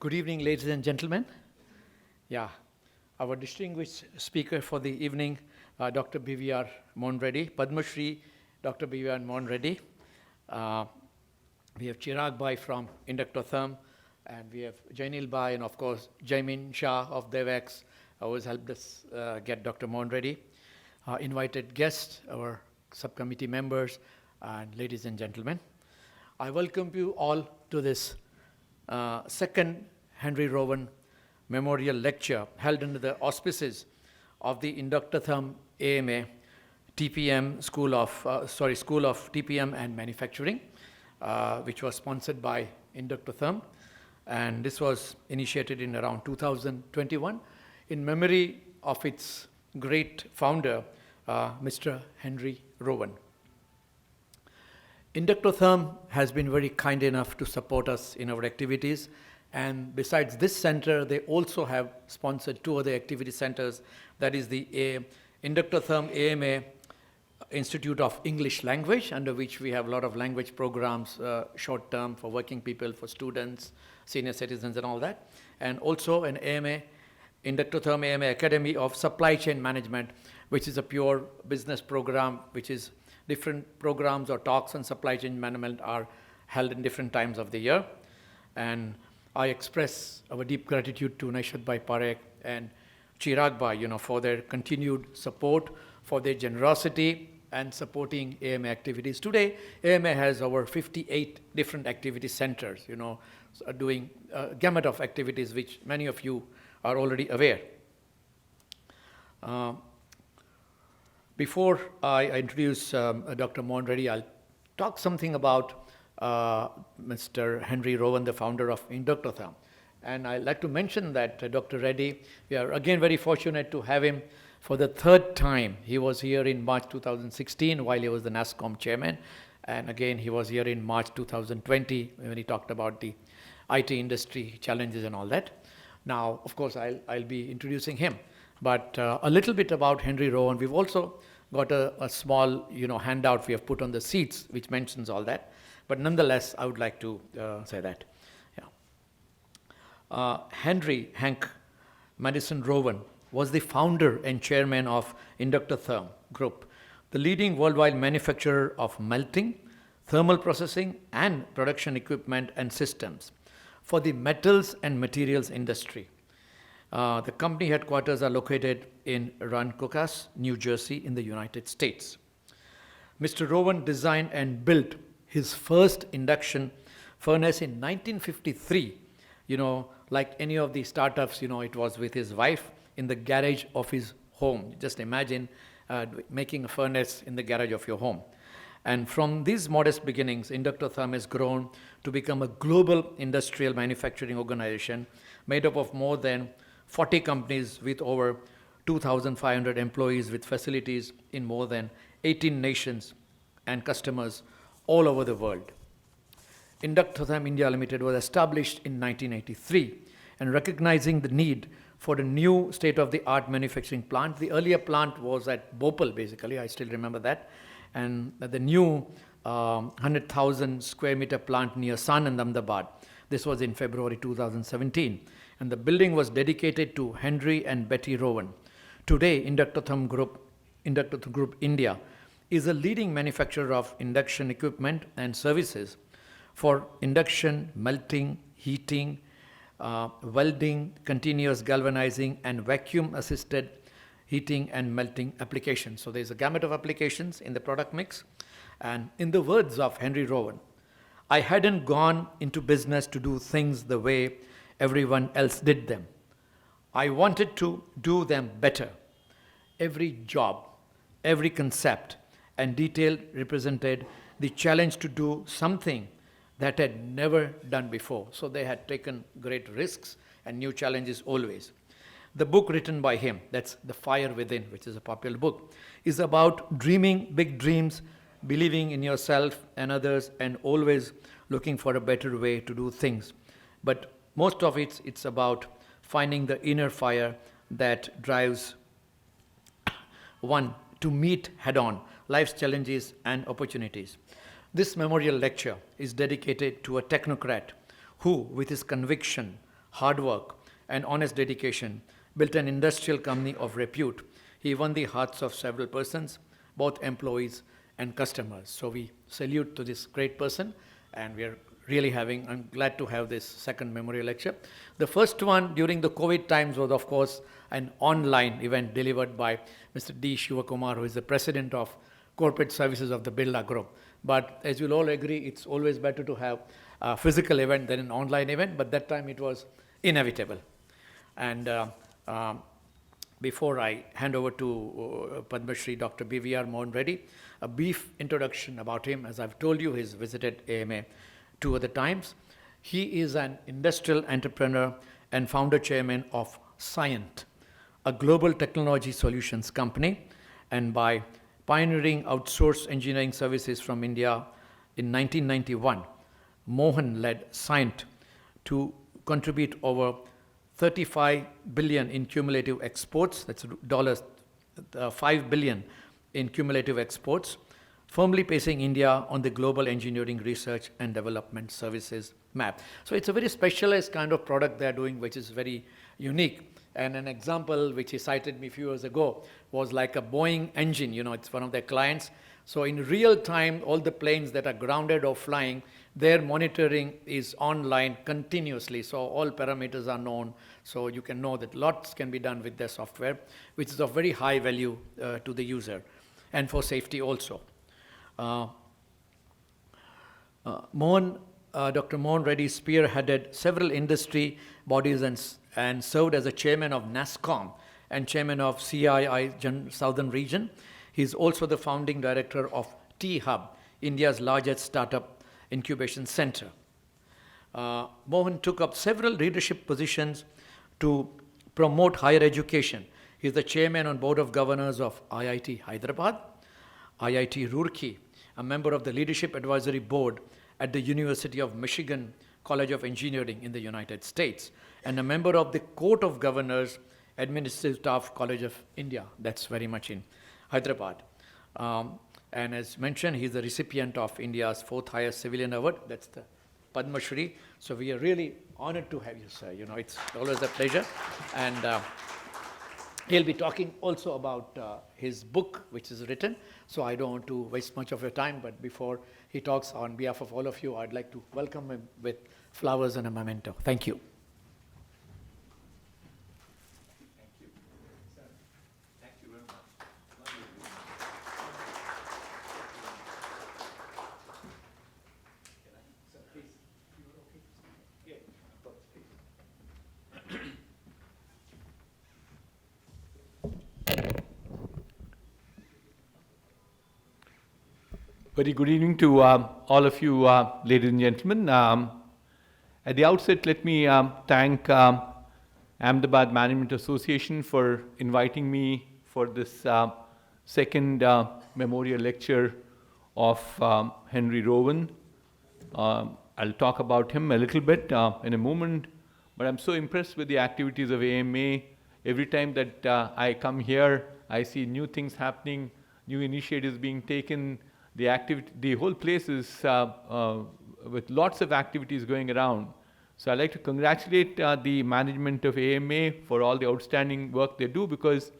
Good evening, ladies and gentlemen. Yeah, our distinguished speaker for the evening, Dr. B.V.R. Mohan Reddy, Padma Shri, Dr. B.V.R. Mohan Reddy. We have Chirag Bhai from Inductotherm, and we have Jainil Bhai, and of course, Jaimin Shah of DevX, who has helped us get Dr. Mohan Reddy. Invited guests, our subcommittee members, and ladies and gentlemen. I welcome you all to this second Henry Rowan Memorial Lecture held under the auspices of the Inductotherm AMA School of TPM and Manufacturing, which was sponsored by Inductotherm, and this was initiated in around 2021 in memory of its great founder, Mr. Henry Rowan. Inductotherm has been very kind enough to support us in our activities, and besides this center, they also have sponsored two other activity centers. That is the Inductotherm AMA Institute of English Language, under which we have a lot of language programs, short term for working people, for students, senior citizens and all that. And also an AMA, Inductotherm AMA Academy of Supply Chain Management, which is a pure business program, which is different programs or talks on supply chain management are held in different times of the year. And I express our deep gratitude to Naishad Bhai Parekh and Chirag Bhai, for their continued support, for their generosity and supporting AMA activities. Today, AMA has over 58 different activity centers, doing a gamut of activities which many of you are already aware. Before I introduce Dr. Mohan Reddy, I'll talk something about Mr. Henry Rowan, the founder of Inductotherm. And I'd like to mention that Dr. Reddy, we are again very fortunate to have him for the third time. He was here in March 2016 while he was the NASSCOM chairman. And again, he was here in March 2020 when he talked about the IT industry challenges and all that. Now, of course, I'll be introducing him. But a little bit about Henry Rowan. We've also got a small handout we have put on the seats which mentions all that. But nonetheless, I would like to say that. Henry Hank Madison Rowan was the founder and chairman of Inductotherm Group, the leading worldwide manufacturer of melting, thermal processing, and production equipment and systems for the metals and materials industry. The company headquarters are located in Rancocas, New Jersey, in the United States. Mr. Rowan designed and built his first induction furnace in 1953. Like any of the startups, it was with his wife in the garage of his home. Just imagine making a furnace in the garage of your home. And from these modest beginnings, Inductotherm has grown to become a global industrial manufacturing organization made up of more than 40 companies with over 2,500 employees with facilities in more than 18 nations and customers all over the world. Inductotherm India Limited was established in 1983 and recognizing the need for a new state-of-the-art manufacturing plant. The earlier plant was at Bhopal, basically, I still remember that, and the new 100,000 square meter plant near Sanand, Ahmedabad. This was in February 2017. And the building was dedicated to Henry and Betty Rowan. Today, Inductotherm Group India is a leading manufacturer of induction equipment and services for induction, melting, heating, welding, continuous galvanizing, and vacuum-assisted heating and melting applications. So there's a gamut of applications in the product mix. And in the words of Henry Rowan, I hadn't gone into business to do things the way everyone else did them. I wanted to do them better. Every job, every concept and detail represented the challenge to do something that had never done before. So they had taken great risks and new challenges always. The book written by him, that's The Fire Within, which is a popular book, is about dreaming big dreams, believing in yourself and others, and always looking for a better way to do things. But most of it's about finding the inner fire that drives one to meet head-on life's challenges and opportunities. This memorial lecture is dedicated to a technocrat who, with his conviction, hard work, and honest dedication, built an industrial company of repute. He won the hearts of several persons, both employees and customers. So we salute to this great person, and we are really I'm glad to have this second memorial lecture. The first one during the COVID times was, of course, an online event delivered by Mr. D. Shivakumar, who is the president of corporate services of the Birla Group. But as you'll all agree, it's always better to have a physical event than an online event, but that time it was inevitable. And before I hand over to Padma Shri Dr. BVR Mohan Reddy, a brief introduction about him. As I've told you, he's visited AMA 2 other times. He is an industrial entrepreneur and founder chairman of Scient, a global technology solutions company, and by pioneering outsourced engineering services from India in 1991, Mohan led Scient to contribute over 35 billion in cumulative exports, that's dollars, 5 billion in cumulative exports, firmly placing India on the global engineering research and development services map. So it's a very specialized kind of product they're doing, which is very unique. And an example which he cited me a few years ago was like a Boeing engine, it's one of their clients. So in real time, all the planes that are grounded or flying, their monitoring is online continuously. So all parameters are known. So you can know that lots can be done with their software, which is of very high value to the user and for safety also. Dr. Mohan Reddy spearheaded several industry bodies and served as a chairman of NASSCOM and chairman of CII Southern Region. He is also the founding director of T-Hub, India's largest startup incubation center. Mohan took up several leadership positions to promote higher education. He is the chairman on board of governors of IIT Hyderabad, IIT Roorkee, a member of the Leadership Advisory Board at the University of Michigan College of Engineering in the United States, and a member of the Court of Governors, Administrative Staff College of India, that's very much in Hyderabad. And as mentioned, he's the recipient of India's 4th highest civilian award, that's the Padma Shri. So we are really honored to have you, sir. It's always a pleasure. And he'll be talking also about his book, which is written. So I don't want to waste much of your time, but before he talks on behalf of all of you, I'd like to welcome him with flowers and a memento. Thank you. Thank you. Thank you very much. Sir, please. You are okay? Yeah, of course, please. Very good evening to all of you, ladies and gentlemen. At the outset, let me thank Ahmedabad Management Association for inviting me for this second memorial lecture of Henry Rowan. I'll talk about him a little bit in a moment, but I'm so impressed with the activities of AMA. Every time that I come here, I see new things happening, new initiatives being taken. The whole place is with lots of activities going around. So I'd like to congratulate the management of AMA for all the outstanding work they do, because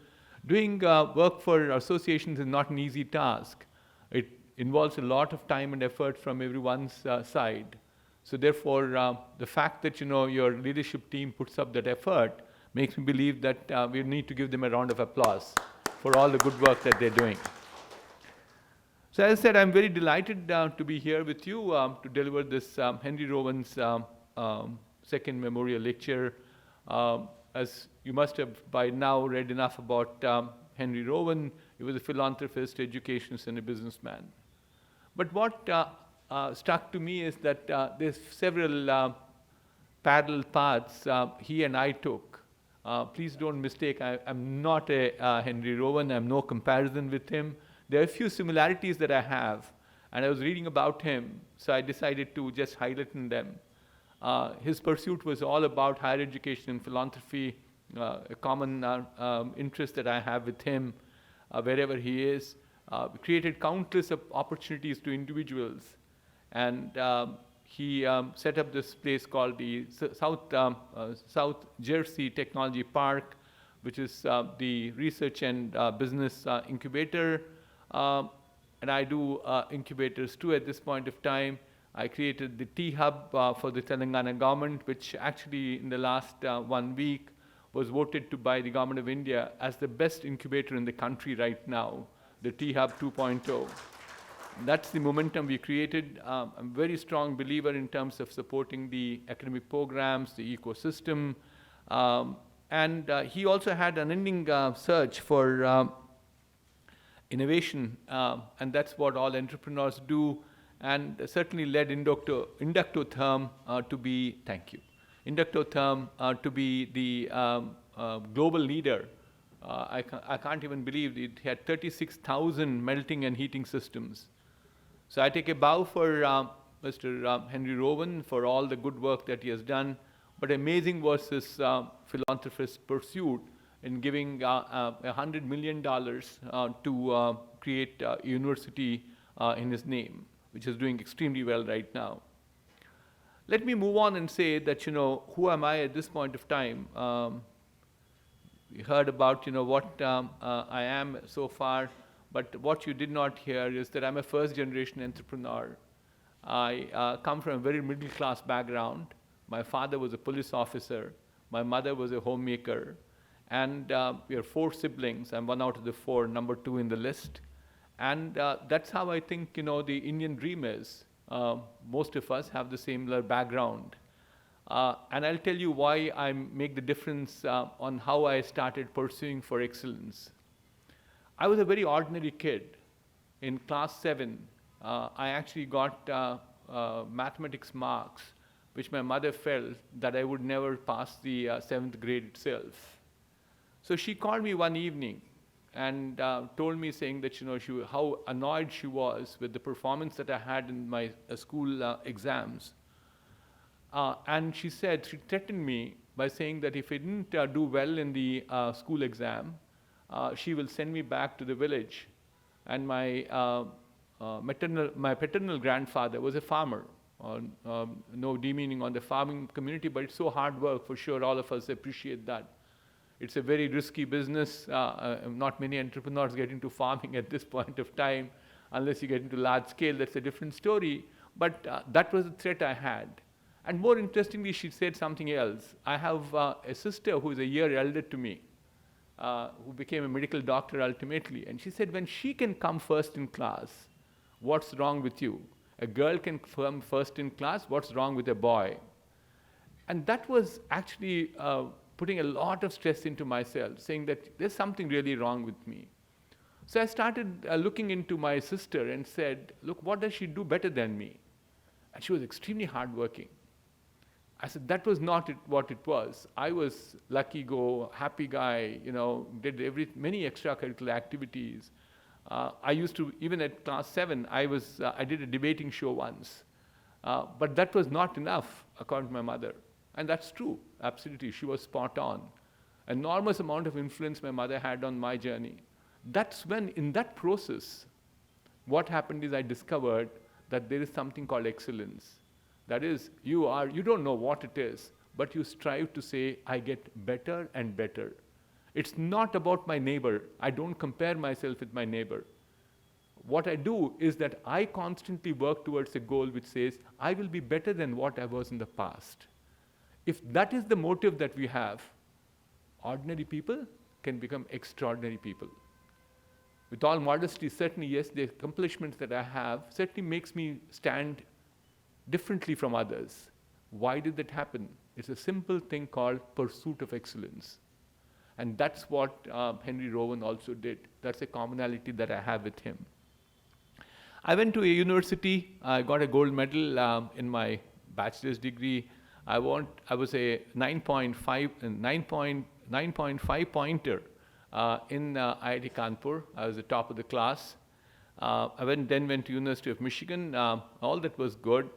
doing work for associations is not an easy task. It involves a lot of time and effort from everyone's side. So therefore, the fact that your leadership team puts up that effort makes me believe that we need to give them a round of applause for all the good work that they're doing. So as I said, I'm very delighted to be here with you to deliver this Henry Rowan's second memorial lecture. As you must have by now read enough about Henry Rowan, he was a philanthropist, educationist, and a businessman. But what struck to me is that there's several parallel paths he and I took. Please don't mistake, I'm not a Henry Rowan, I'm no comparison with him. There are a few similarities that I have, and I was reading about him, so I decided to just highlight them. His pursuit was all about higher education and philanthropy, a common interest that I have with him wherever he is. Created countless opportunities to individuals, and he set up this place called the South Jersey Technology Park, which is the research and business incubator. And I do incubators too at this point of time. I created the T-Hub for the Telangana government, which actually in the last 1 week was voted to by the government of India as the best incubator in the country right now, the T-Hub 2.0. That's the momentum we created. I'm a very strong believer in terms of supporting the academic programs, the ecosystem. And he also had an unending search for innovation, and that's what all entrepreneurs do, and certainly led Inductotherm to be, thank you, Inductotherm to be the global leader. I can't even believe it had 36,000 melting and heating systems. So I take a bow for Mr. Henry Rowan for all the good work that he has done, but amazing was his philanthropist pursuit in giving $100 million to create a university in his name, which is doing extremely well right now. Let me move on and say that, who am I at this point of time? We heard about, what I am so far, but what you did not hear is that I'm a first-generation entrepreneur. I come from a very middle-class background. My father was a police officer. My mother was a homemaker. And we are 4 siblings. I'm one out of the 4, number 2 in the list. And that's how I think, the Indian dream is. Most of us have the similar background. And I'll tell you why I make the difference on how I started pursuing for excellence. I was a very ordinary kid. In class 7, I actually got mathematics marks, which my mother felt that I would never pass the 7th grade itself. So she called me one evening and told me, saying that how annoyed she was with the performance that I had in my school exams. And she threatened me by saying that if I didn't do well in the school exam, she will send me back to the village. And my paternal grandfather was a farmer. No demeaning on the farming community, but it's so hard work, for sure all of us appreciate that. It's a very risky business. Not many entrepreneurs get into farming at this point of time, unless you get into large scale, that's a different story. But that was the threat I had. And more interestingly, she said something else. I have a sister who is a year elder to me, who became a medical doctor ultimately. And she said, when she can come first in class, what's wrong with you? A girl can come first in class, what's wrong with a boy? And that was actually putting a lot of stress into myself, saying that there's something really wrong with me. So I started looking into my sister and said, look, what does she do better than me? And she was extremely hardworking. I said, that was not what it was. I was lucky-go, happy guy, did many extracurricular activities. I used to, even at class 7, I did a debating show once. But that was not enough, according to my mother. And that's true, absolutely. She was spot on. Enormous amount of influence my mother had on my journey. That's when, in that process, what happened is I discovered that there is something called excellence. That is, you don't know what it is, but you strive to say, I get better and better. It's not about my neighbor. I don't compare myself with my neighbor. What I do is that I constantly work towards a goal which says, I will be better than what I was in the past. If that is the motive that we have, ordinary people can become extraordinary people. With all modesty, certainly, yes, the accomplishments that I have certainly makes me stand differently from others. Why did that happen? It's a simple thing called pursuit of excellence. And that's what Henry Rowan also did. That's a commonality that I have with him. I went to a university. I got a gold medal in my bachelor's degree. I was a 9.5 pointer in IIT Kanpur. I was the top of the class. I then went to University of Michigan. All that was good.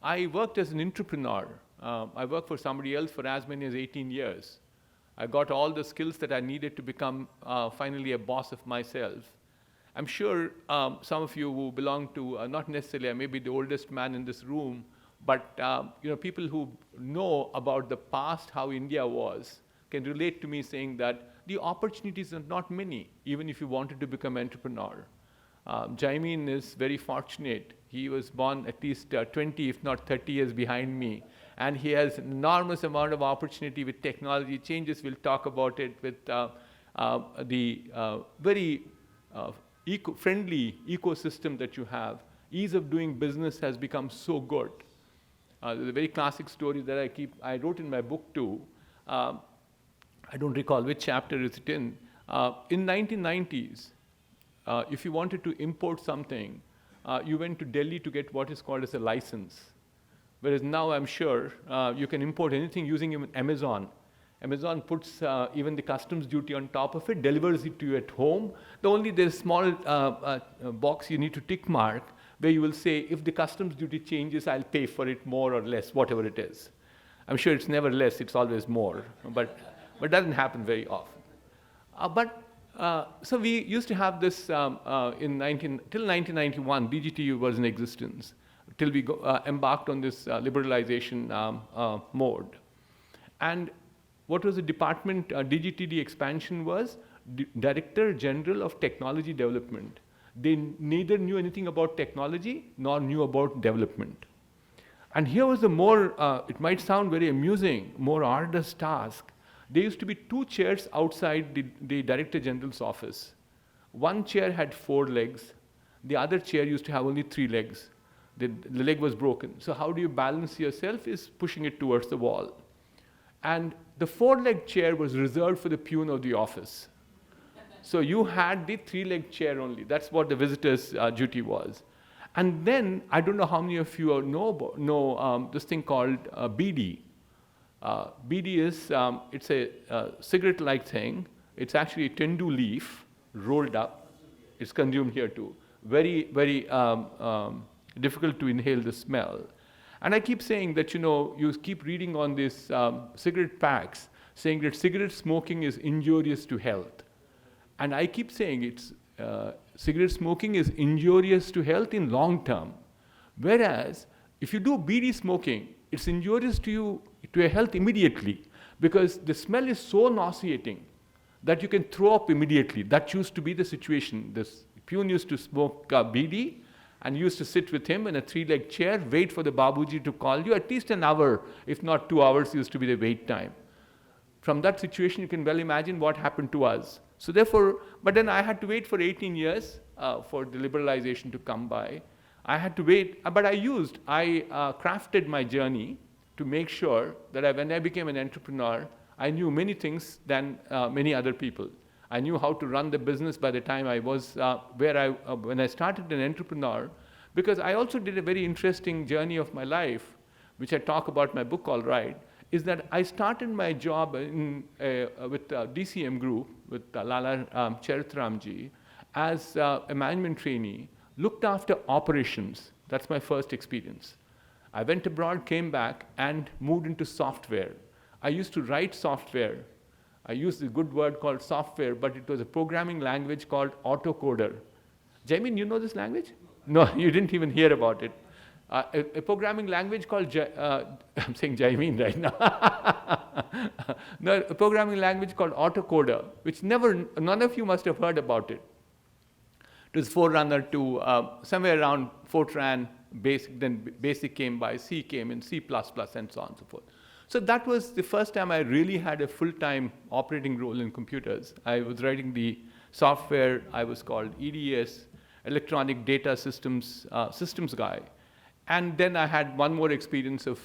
I worked as an entrepreneur. I worked for somebody else for as many as 18 years. I got all the skills that I needed to become finally a boss of myself. I'm sure some of you who belong to, not necessarily, I may be the oldest man in this room, But people who know about the past, how India was, can relate to me saying that the opportunities are not many, even if you wanted to become an entrepreneur. Jaimin is very fortunate. He was born at least 20, if not 30 years behind me. And he has an enormous amount of opportunity with technology changes. We'll talk about it with the very friendly ecosystem that you have. Ease of doing business has become so good. There's a very classic story that I wrote in my book too. I don't recall which chapter is it in. In 1990s, if you wanted to import something, you went to Delhi to get what is called as a license. Whereas now I'm sure you can import anything using even Amazon. Amazon puts even the customs duty on top of it, delivers it to you at home. There's a small box you need to tick mark where you will say, if the customs duty changes, I'll pay for it more or less, whatever it is. I'm sure it's never less, it's always more, but it doesn't happen very often. So we used to have this till 1991, DGTU was in existence, till we embarked on this liberalization mode. And what was the department, DGTD expansion was Director General of Technology Development. They neither knew anything about technology nor knew about development. And here was the more, it might sound very amusing, more arduous task. There used to be 2 chairs outside the Director General's office. One chair had 4 legs. The other chair used to have only 3 legs. The leg was broken. So how do you balance yourself is pushing it towards the wall. And the 4-leg chair was reserved for the peon of the office. So you had the 3-leg chair only. That's what the visitor's duty was. And then, I don't know how many of you know this thing called BD. BD is, it's a cigarette-like thing. It's actually a tendu leaf rolled up. It's consumed here too. Very, very difficult to inhale the smell. And I keep saying that, you keep reading on these cigarette packs saying that cigarette smoking is injurious to health. And I keep saying cigarette smoking is injurious to health in long term. Whereas, if you do BD smoking, it's injurious to your health immediately, because the smell is so nauseating that you can throw up immediately. That used to be the situation. This peon used to smoke BD, and you used to sit with him in a 3-leg chair, wait for the Babuji to call you. At least an hour, if not 2 hours, used to be the wait time. From that situation, you can well imagine what happened to us. So therefore, but then I had to wait for 18 years for the liberalization to come by. I had to wait, but I crafted my journey to make sure that when I became an entrepreneur, I knew many things than many other people. I knew how to run the business by the time I was when I started an entrepreneur, because I also did a very interesting journey of my life, which I talk about in my book, All Right, is that I started my job with DCM Group, with Lala Charitramji, as a management trainee, looked after operations. That's my first experience. I went abroad, came back, and moved into software. I used to write software. I used a good word called software, but it was a programming language called autocoder. Jaimin, you know this language? No, you didn't even hear about it. A programming language called, I'm saying Jaimin right now. No, a programming language called autocoder, which none of you must have heard about it. It was forerunner to somewhere around Fortran, Basic, then Basic came by, C came in, C++, and so on and so forth. So that was the first time I really had a full-time operating role in computers. I was writing the software. I was called EDS, Electronic Data Systems guy. And then I had one more experience of,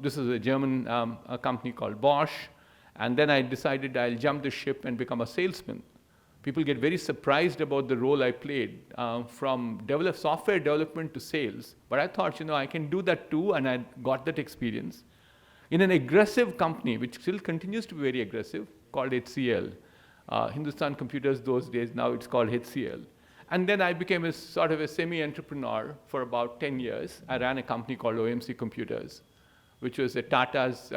this is a German company called Bosch. And then I decided I'll jump the ship and become a salesman. People get very surprised about the role I played from software development to sales. But I thought, I can do that too, and I got that experience in an aggressive company, which still continues to be very aggressive, called HCL. Hindustan Computers those days, now it's called HCL. And then I became a sort of a semi-entrepreneur for about 10 years. I ran a company called OMC Computers, which was a Tata's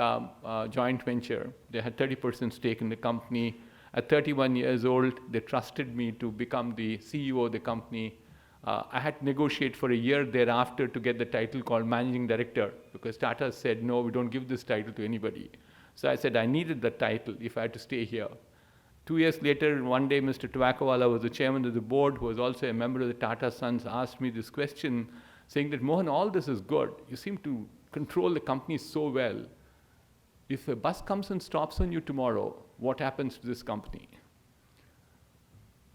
joint venture. They had 30% stake in the company. At 31 years old, they trusted me to become the CEO of the company. I had to negotiate for a year thereafter to get the title called Managing Director, because Tata said, no, we don't give this title to anybody. So I said I needed the title if I had to stay here. 2 years later, one day, Mr. Tabakwala was the chairman of the board, who was also a member of the Tata Sons, asked me this question, saying that, Mohan, all this is good. You seem to control the company so well. If a bus comes and stops on you tomorrow, what happens to this company?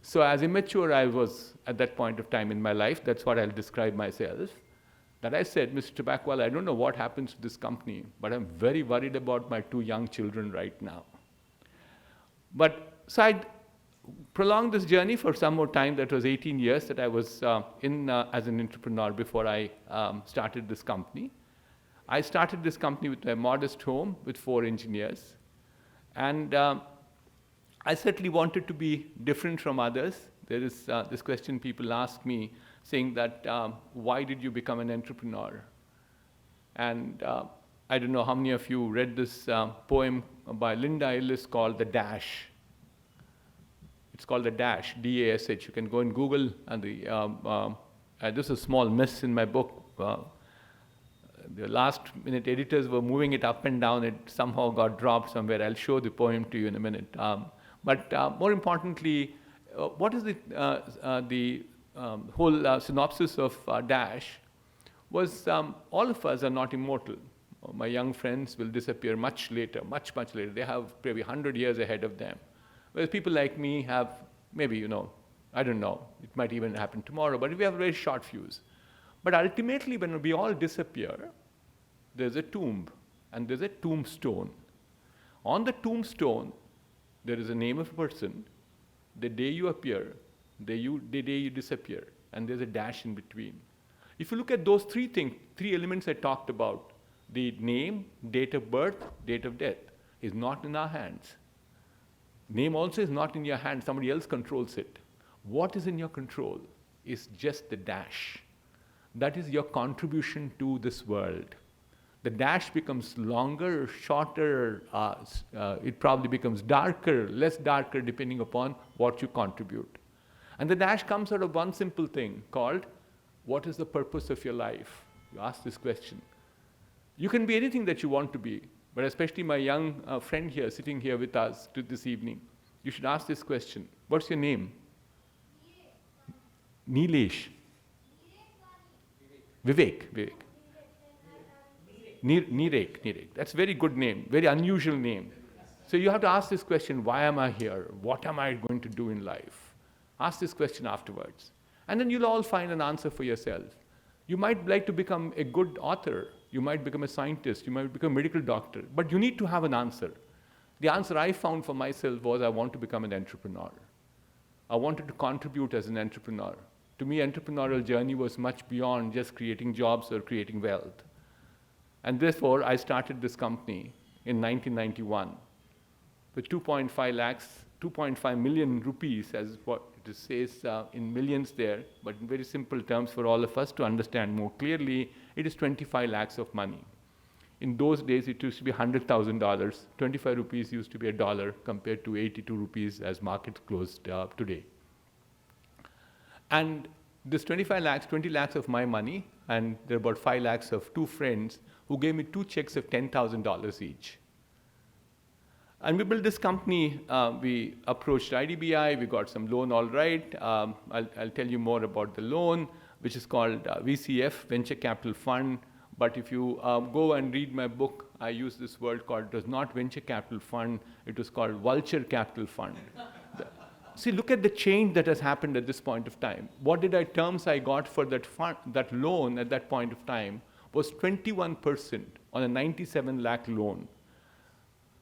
So as immature I was at that point of time in my life, that's what I'll describe myself, that I said, Mr. Tabakwala, I don't know what happens to this company, but I'm very worried about my 2 young children right now. But so I prolonged this journey for some more time. That was 18 years that I was as an entrepreneur before I started this company. I started this company with a modest home with 4 engineers. And I certainly wanted to be different from others. There is this question people ask me, saying that, why did you become an entrepreneur? And I don't know how many of you read this poem by Linda Ellis called The Dash. It's called The Dash, D-A-S-H. You can go and Google, and this is a small miss in my book. The last minute editors were moving it up and down. It somehow got dropped somewhere. I'll show the poem to you in a minute. But more importantly, what is the whole synopsis of Dash was all of us are not immortal. My young friends will disappear much later, much, much later. They have maybe 100 years ahead of them. Whereas people like me have maybe, I don't know, it might even happen tomorrow, but we have a very short fuse. But ultimately, when we all disappear, there's a tomb, and there's a tombstone. On the tombstone, there is a name of a person, the day you appear, the day you disappear, and there's a dash in between. If you look at those 3 things, 3 elements I talked about, the name, date of birth, date of death, is not in our hands. Name also is not in your hand, somebody else controls it. What is in your control is just the dash. That is your contribution to this world. The dash becomes longer, shorter, it probably becomes darker, less darker, depending upon what you contribute. And the dash comes out of one simple thing called, what is the purpose of your life? You ask this question. You can be anything that you want to be, but especially my young friend here, sitting here with us this evening, you should ask this question. What's your name? Nilesh. Vivek. Nirek. That's a very good name, very unusual name. So you have to ask this question, why am I here? What am I going to do in life? Ask this question afterwards. And then you'll all find an answer for yourself. You might like to become a good author. You might become a scientist. You might become a medical doctor. But you need to have an answer. The answer I found for myself was I want to become an entrepreneur. I wanted to contribute as an entrepreneur. To me, entrepreneurial journey was much beyond just creating jobs or creating wealth. And therefore, I started this company in 1991 with 2.5 million rupees, as what it says in millions there, but in very simple terms for all of us to understand more clearly, it is 25 lakhs of money. In those days, it used to be $100,000. 25 rupees used to be $1 compared to 82 rupees as market closed today. And this 25 lakhs, 20 lakhs of my money, and there are about 5 lakhs of 2 friends who gave me 2 checks of $10,000 each. And we built this company. We approached IDBI. We got some loan, all right. I'll tell you more about the loan, which is called VCF, Venture Capital Fund. But if you go and read my book, I use this word called, it was not Venture Capital Fund, it was called Vulture Capital Fund. See, look at the change that has happened at this point of time. What did terms I got for that fund, that loan at that point of time was 21% on a 97 lakh loan.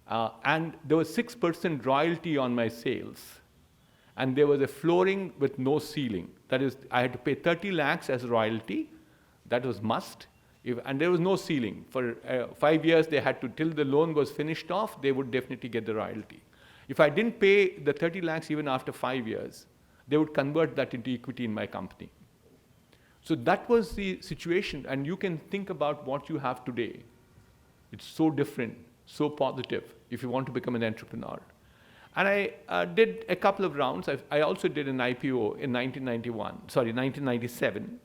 And there was 6% royalty on my sales. And there was a flooring with no ceiling. That is, I had to pay 30 lakhs as royalty. That was must. And there was no ceiling. For 5 years, they had to, till the loan was finished off, they would definitely get the royalty. If I didn't pay the 30 lakhs even after 5 years, they would convert that into equity in my company. So that was the situation. And you can think about what you have today. It's so different, so positive, if you want to become an entrepreneur. And I did a couple of rounds. I also did an IPO in 1997.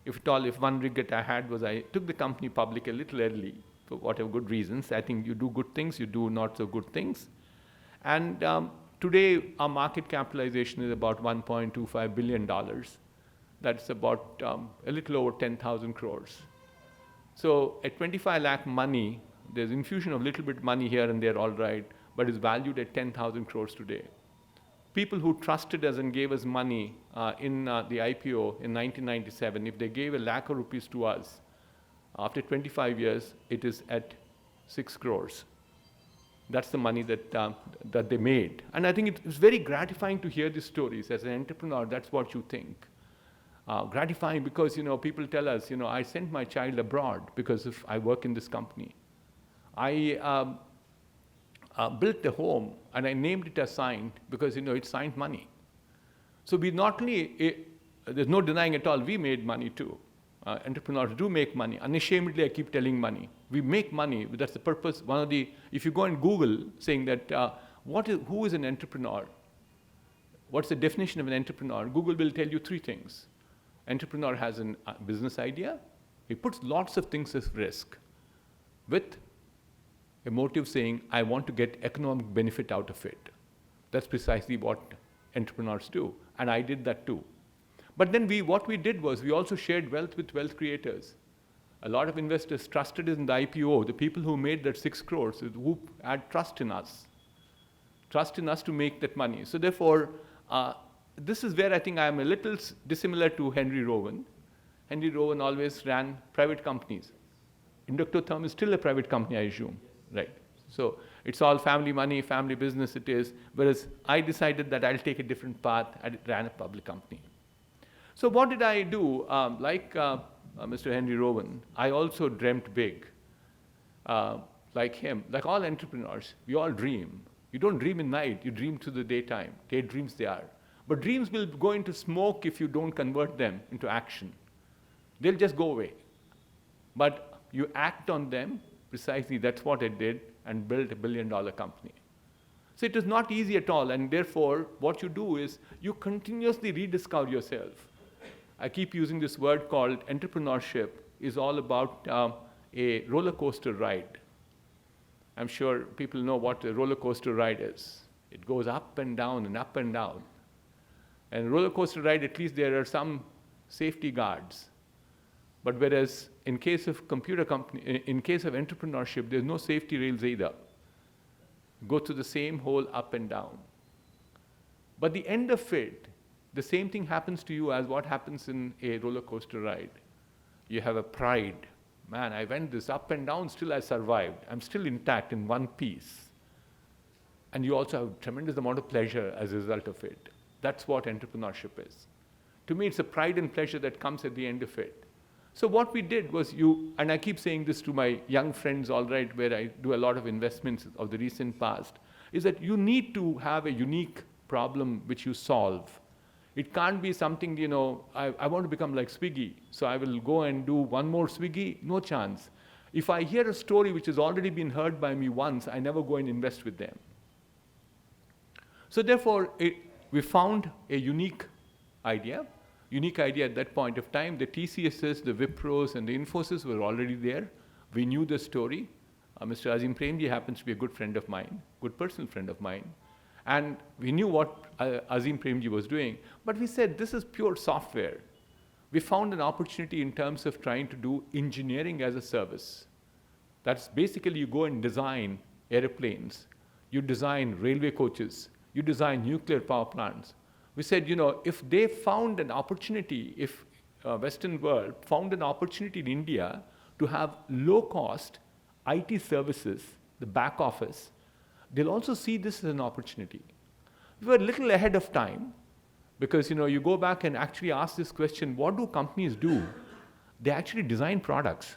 If one regret I had was I took the company public a little early for whatever good reasons. I think you do good things, you do not so good things. And today our market capitalization is about $1.25 billion. That's about a little over 10,000 crores. So at 25 lakh money, there's infusion of little bit money here and there, all right, but it's valued at 10,000 crores today. People who trusted us and gave us money in the IPO in 1997, if they gave ₹1,00,000 to us, after 25 years, it is at 6 crores. That's the money that they made. And I think it's very gratifying to hear these stories. As an entrepreneur, that's what you think. Gratifying because, people tell us, I sent my child abroad because if I work in this company. I built a home and I named it as Signed because, it signed money. So we not only, there's no denying at all, we made money too. Entrepreneurs do make money. Unashamedly, I keep telling money. We make money, but that's the purpose. If you go and Google saying that, who is an entrepreneur? What's the definition of an entrepreneur? Google will tell you 3 things. Entrepreneur has a business idea. He puts lots of things at risk with a motive saying, I want to get economic benefit out of it. That's precisely what entrepreneurs do. And I did that too. But then what we did was we also shared wealth with wealth creators. A lot of investors trusted us in the IPO, the people who made that 6 crores, who had trust in us to make that money. So therefore, this is where I think I'm a little dissimilar to Henry Rowan. Henry Rowan always ran private companies. Inductor Therm is still a private company, I assume, right? So it's all family money, family business it is, whereas I decided that I'll take a different path. I ran a public company. So what did I do? Like Mr. Henry Rowan, I also dreamt big. Like him, like all entrepreneurs, we all dream. You don't dream in night, you dream through the daytime. Daydreams they are. But dreams will go into smoke if you don't convert them into action. They'll just go away. But you act on them, precisely that's what I did, and built $1 billion company. So it is not easy at all, and therefore, what you do is you continuously rediscover yourself. I keep using this word called entrepreneurship is all about a roller coaster ride. I'm sure people know what a roller coaster ride is. It goes up and down and up and down. And roller coaster ride, at least there are some safety guards. But whereas in case of in case of entrepreneurship, there's no safety rails either. Go through the same hole up and down. But the end of it, the same thing happens to you as what happens in a roller coaster ride. You have a pride. Man, I went this up and down, still I survived. I'm still intact in one piece. And you also have a tremendous amount of pleasure as a result of it. That's what entrepreneurship is. To me, it's a pride and pleasure that comes at the end of it. So what we did was and I keep saying this to my young friends, all right, where I do a lot of investments of the recent past, is that you need to have a unique problem which you solve. It can't be something, I want to become like Swiggy, so I will go and do one more Swiggy, no chance. If I hear a story which has already been heard by me once, I never go and invest with them. So therefore, we found a unique idea at that point of time. The TCSs, the Wipros, and the Infosys were already there. We knew the story. Mr. Azim Premji happens to be a good friend of mine, good personal friend of mine. And we knew what Azim Premji was doing. But we said, this is pure software. We found an opportunity in terms of trying to do engineering as a service. That's basically you go and design airplanes. You design railway coaches. You design nuclear power plants. We said, if they found an opportunity, if Western world found an opportunity in India to have low-cost IT services, the back office, they'll also see this as an opportunity. We were a little ahead of time because, you go back and actually ask this question, what do companies do? They actually design products.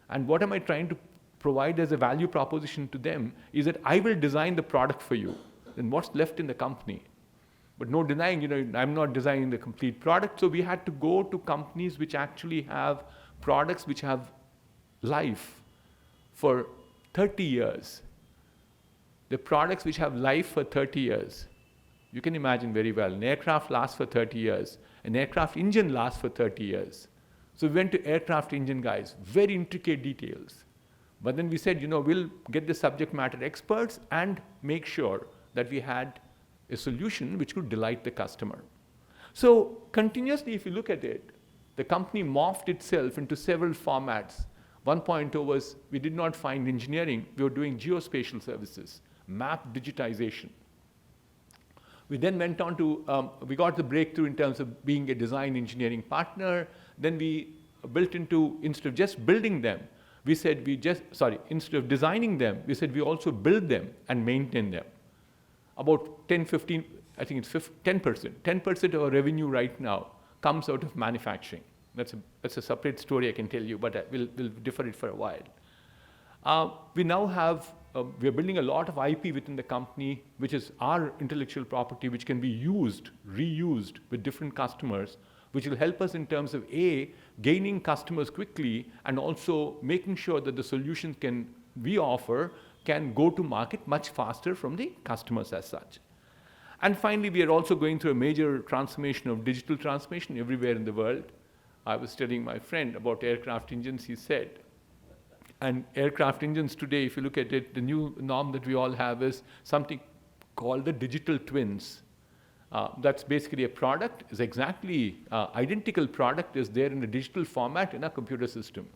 And what am I trying to provide as a value proposition to them is that I will design the product for you. Then what's left in the company? But no denying, I'm not designing the complete product. So we had to go to companies which actually have products which have life for 30 years. the products which have life for 30 years. You can imagine very well, an aircraft lasts for 30 years, an aircraft engine lasts for 30 years. So we went to aircraft engine guys, very intricate details. But then we said, we'll get the subject matter experts and make sure that we had a solution which could delight the customer. So continuously, if you look at it, the company morphed itself into several formats. 1.0 was we did not find engineering, we were doing geospatial services, map digitization. We then went on to, we got the breakthrough in terms of being a design engineering partner. Then we built into, instead of just building them, we said instead of designing them, we said we also build them and maintain them. About 10, 15, I think it's 10%. 10% of our revenue right now comes out of manufacturing. That's a separate story I can tell you, but we'll defer it for a while. We now have, we are building a lot of IP within the company, which is our intellectual property, which can be used, reused with different customers, which will help us in terms of gaining customers quickly, and also making sure that the solutions we offer can go to market much faster from the customers as such. And finally, we are also going through a major transformation of digital transformation everywhere in the world. I was telling my friend about aircraft engines, he said, and aircraft engines today, if you look at it, the new norm that we all have is something called the digital twins. That's basically a product, is exactly identical product is there in a digital format in a computer system.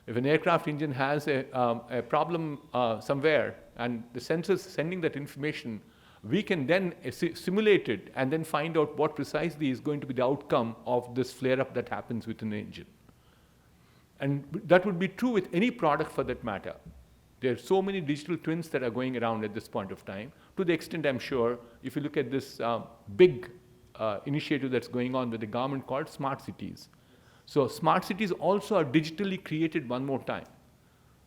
If an aircraft engine has a problem somewhere and the sensors sending that information, we can then simulate it and then find out what precisely is going to be the outcome of this flare-up that happens within the engine. And that would be true with any product for that matter. There are so many digital twins that are going around at this point of time, to the extent I'm sure, if you look at this big initiative that's going on with the government called smart cities. So smart cities also are digitally created one more time.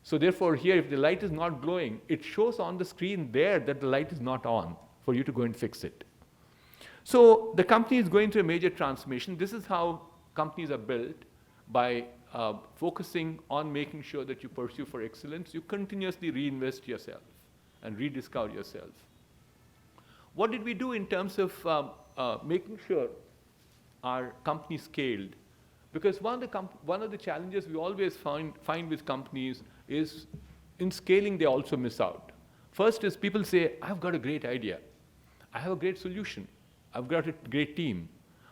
So therefore here, if the light is not glowing, it shows on the screen there that the light is not on for you to go and fix it. So the company is going through a major transformation. This is how companies are built, by focusing on making sure that you pursue for excellence. You continuously reinvest yourself and rediscover yourself. What did we do in terms of making sure our company scaled? Because one of the challenges we always find with companies is in scaling they also miss out. First is people say, I've got a great idea. I have a great solution. I've got a great team.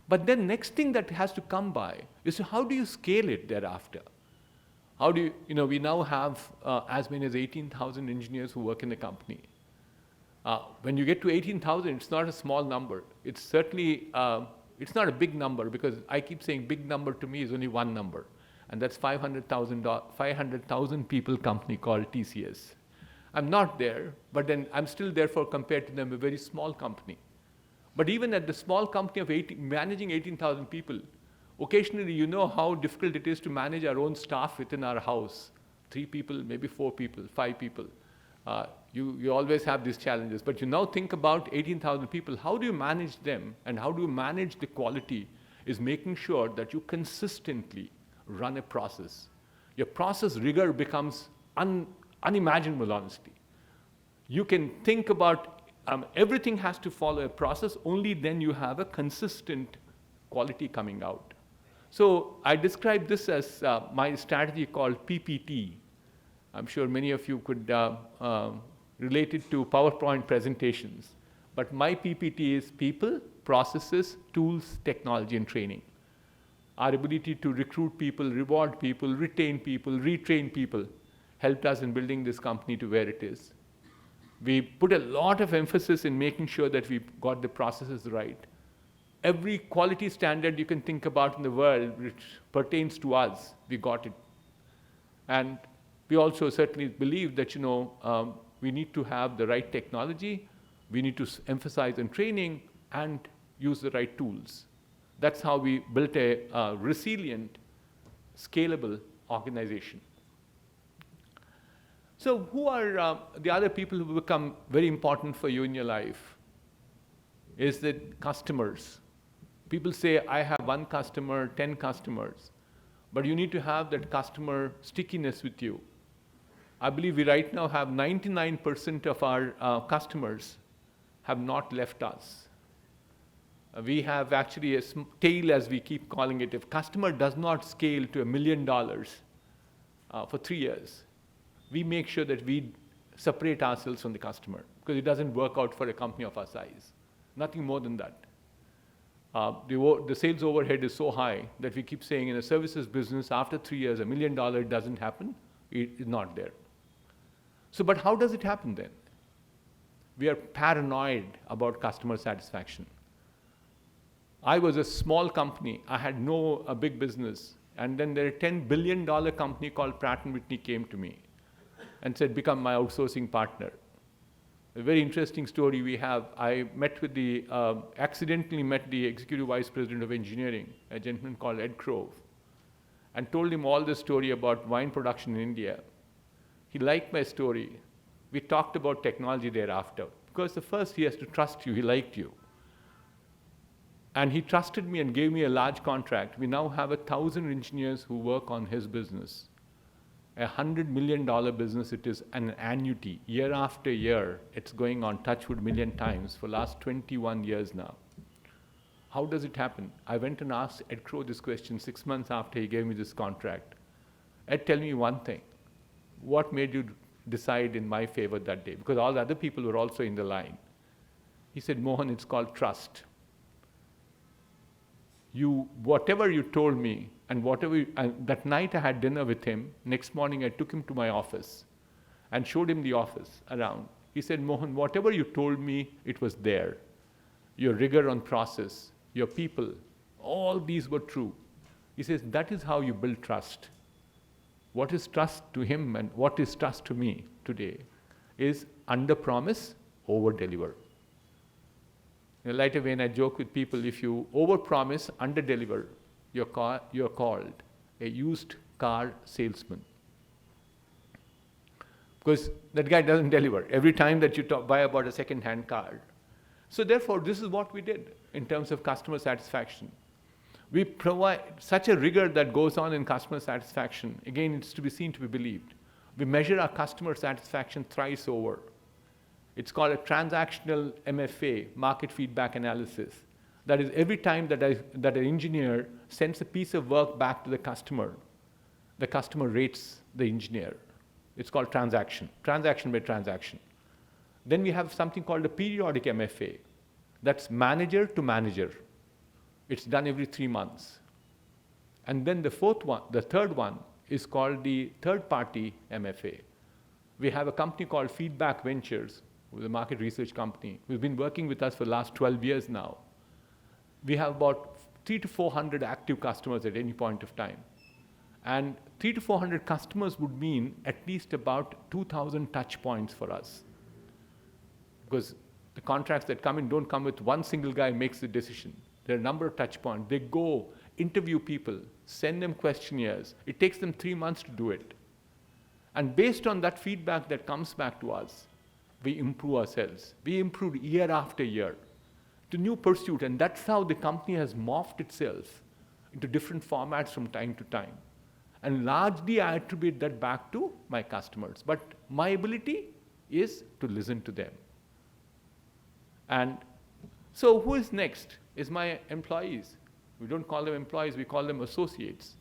But then next thing that has to come by is how do you scale it thereafter? How do you, we now have as many as 18,000 engineers who work in the company. When you get to 18,000, it's not a small number. It's certainly, it's not a big number, because I keep saying big number to me is only one number. And that's 500,000 people company called TCS. I'm not there, but then I'm still therefore compared to them a very small company. But even at the small company of managing 18,000 people, occasionally you know how difficult it is to manage our own staff within our house. 3 people, maybe 4 people, 5 people. You always have these challenges. But you now think about 18,000 people. How do you manage them, and how do you manage the quality is making sure that you consistently run a process. Your process rigor becomes unimaginable, honestly. You can think about everything has to follow a process, only then you have a consistent quality coming out. So I describe this as my strategy called PPT. I'm sure many of you could relate it to PowerPoint presentations. But my PPT is people, processes, tools, technology, and training. Our ability to recruit people, reward people, retain people, retrain people helped us in building this company to where it is. We put a lot of emphasis in making sure that we got the processes right. Every quality standard you can think about in the world which pertains to us, we got it. And we also certainly believe that we need to have the right technology, we need to emphasize on training, and use the right tools. That's how we built a resilient, scalable organization. So who are the other people who become very important for you in your life? Is that customers. People say, I have 1 customer, 10 customers. But you need to have that customer stickiness with you. I believe we right now have 99% of our customers have not left us. We have actually a tail, as we keep calling it. If customer does not scale to $1 million for 3 years, we make sure that we separate ourselves from the customer because it doesn't work out for a company of our size. Nothing more than that. The sales overhead is so high that we keep saying in a services business, after 3 years, $1 million doesn't happen, it is not there. So, but how does it happen then? We are paranoid about customer satisfaction. I was a small company. I had no big business. And then there a $10 billion company called Pratt & Whitney came to me and said, become my outsourcing partner. A very interesting story we have. I accidentally met the executive vice president of engineering, a gentleman called Ed Grove, and told him all the story about wine production in India. He liked my story. We talked about technology thereafter. Because the first he has to trust you, he liked you. And he trusted me and gave me a large contract. We now have 1,000 engineers who work on his business. $100 million business it is, an annuity. Year after year, it's going on touchwood million times for last 21 years now. How does it happen? I went and asked Ed Crow this question 6 months after he gave me this contract. Ed, tell me one thing. What made you decide in my favor that day? Because all the other people were also in the line. He said, Mohan, it's called trust. Whatever you told me, and that night I had dinner with him. Next morning I took him to my office and showed him the office around. He said, Mohan, whatever you told me, it was there. Your rigor on process, your people, all these were true. He says, that is how you build trust. What is trust to him and what is trust to me today is under promise, over deliver. In a lighter vein, I joke with people, if you over promise, under deliver, you're called a used car salesman. Because that guy doesn't deliver every time that you buy about a second-hand car. So therefore, this is what we did in terms of customer satisfaction. We provide such a rigor that goes on in customer satisfaction. Again, it's to be seen to be believed. We measure our customer satisfaction thrice over. It's called a transactional MFA, market feedback analysis. That is, every time that an engineer sends a piece of work back to the customer rates the engineer. It's called transaction by transaction. Then we have something called a periodic MFA. That's manager to manager. It's done every 3 months. And then the third one is called the third-party MFA. We have a company called Feedback Ventures, who's a market research company, who's been working with us for the last 12 years now. We have about 300 to 400 active customers at any point of time. And 300 to 400 customers would mean at least about 2,000 touch points for us. Because the contracts that come in don't come with one single guy makes the decision. There are a number of touch points. They go, interview people, send them questionnaires. It takes them 3 months to do it. And based on that feedback that comes back to us, we improve ourselves. We improve year after year to new pursuit, and that's how the company has morphed itself into different formats from time to time. And largely I attribute that back to my customers. But my ability is to listen to them. And so who is next? Is my employees. We don't call them employees, we call them associates.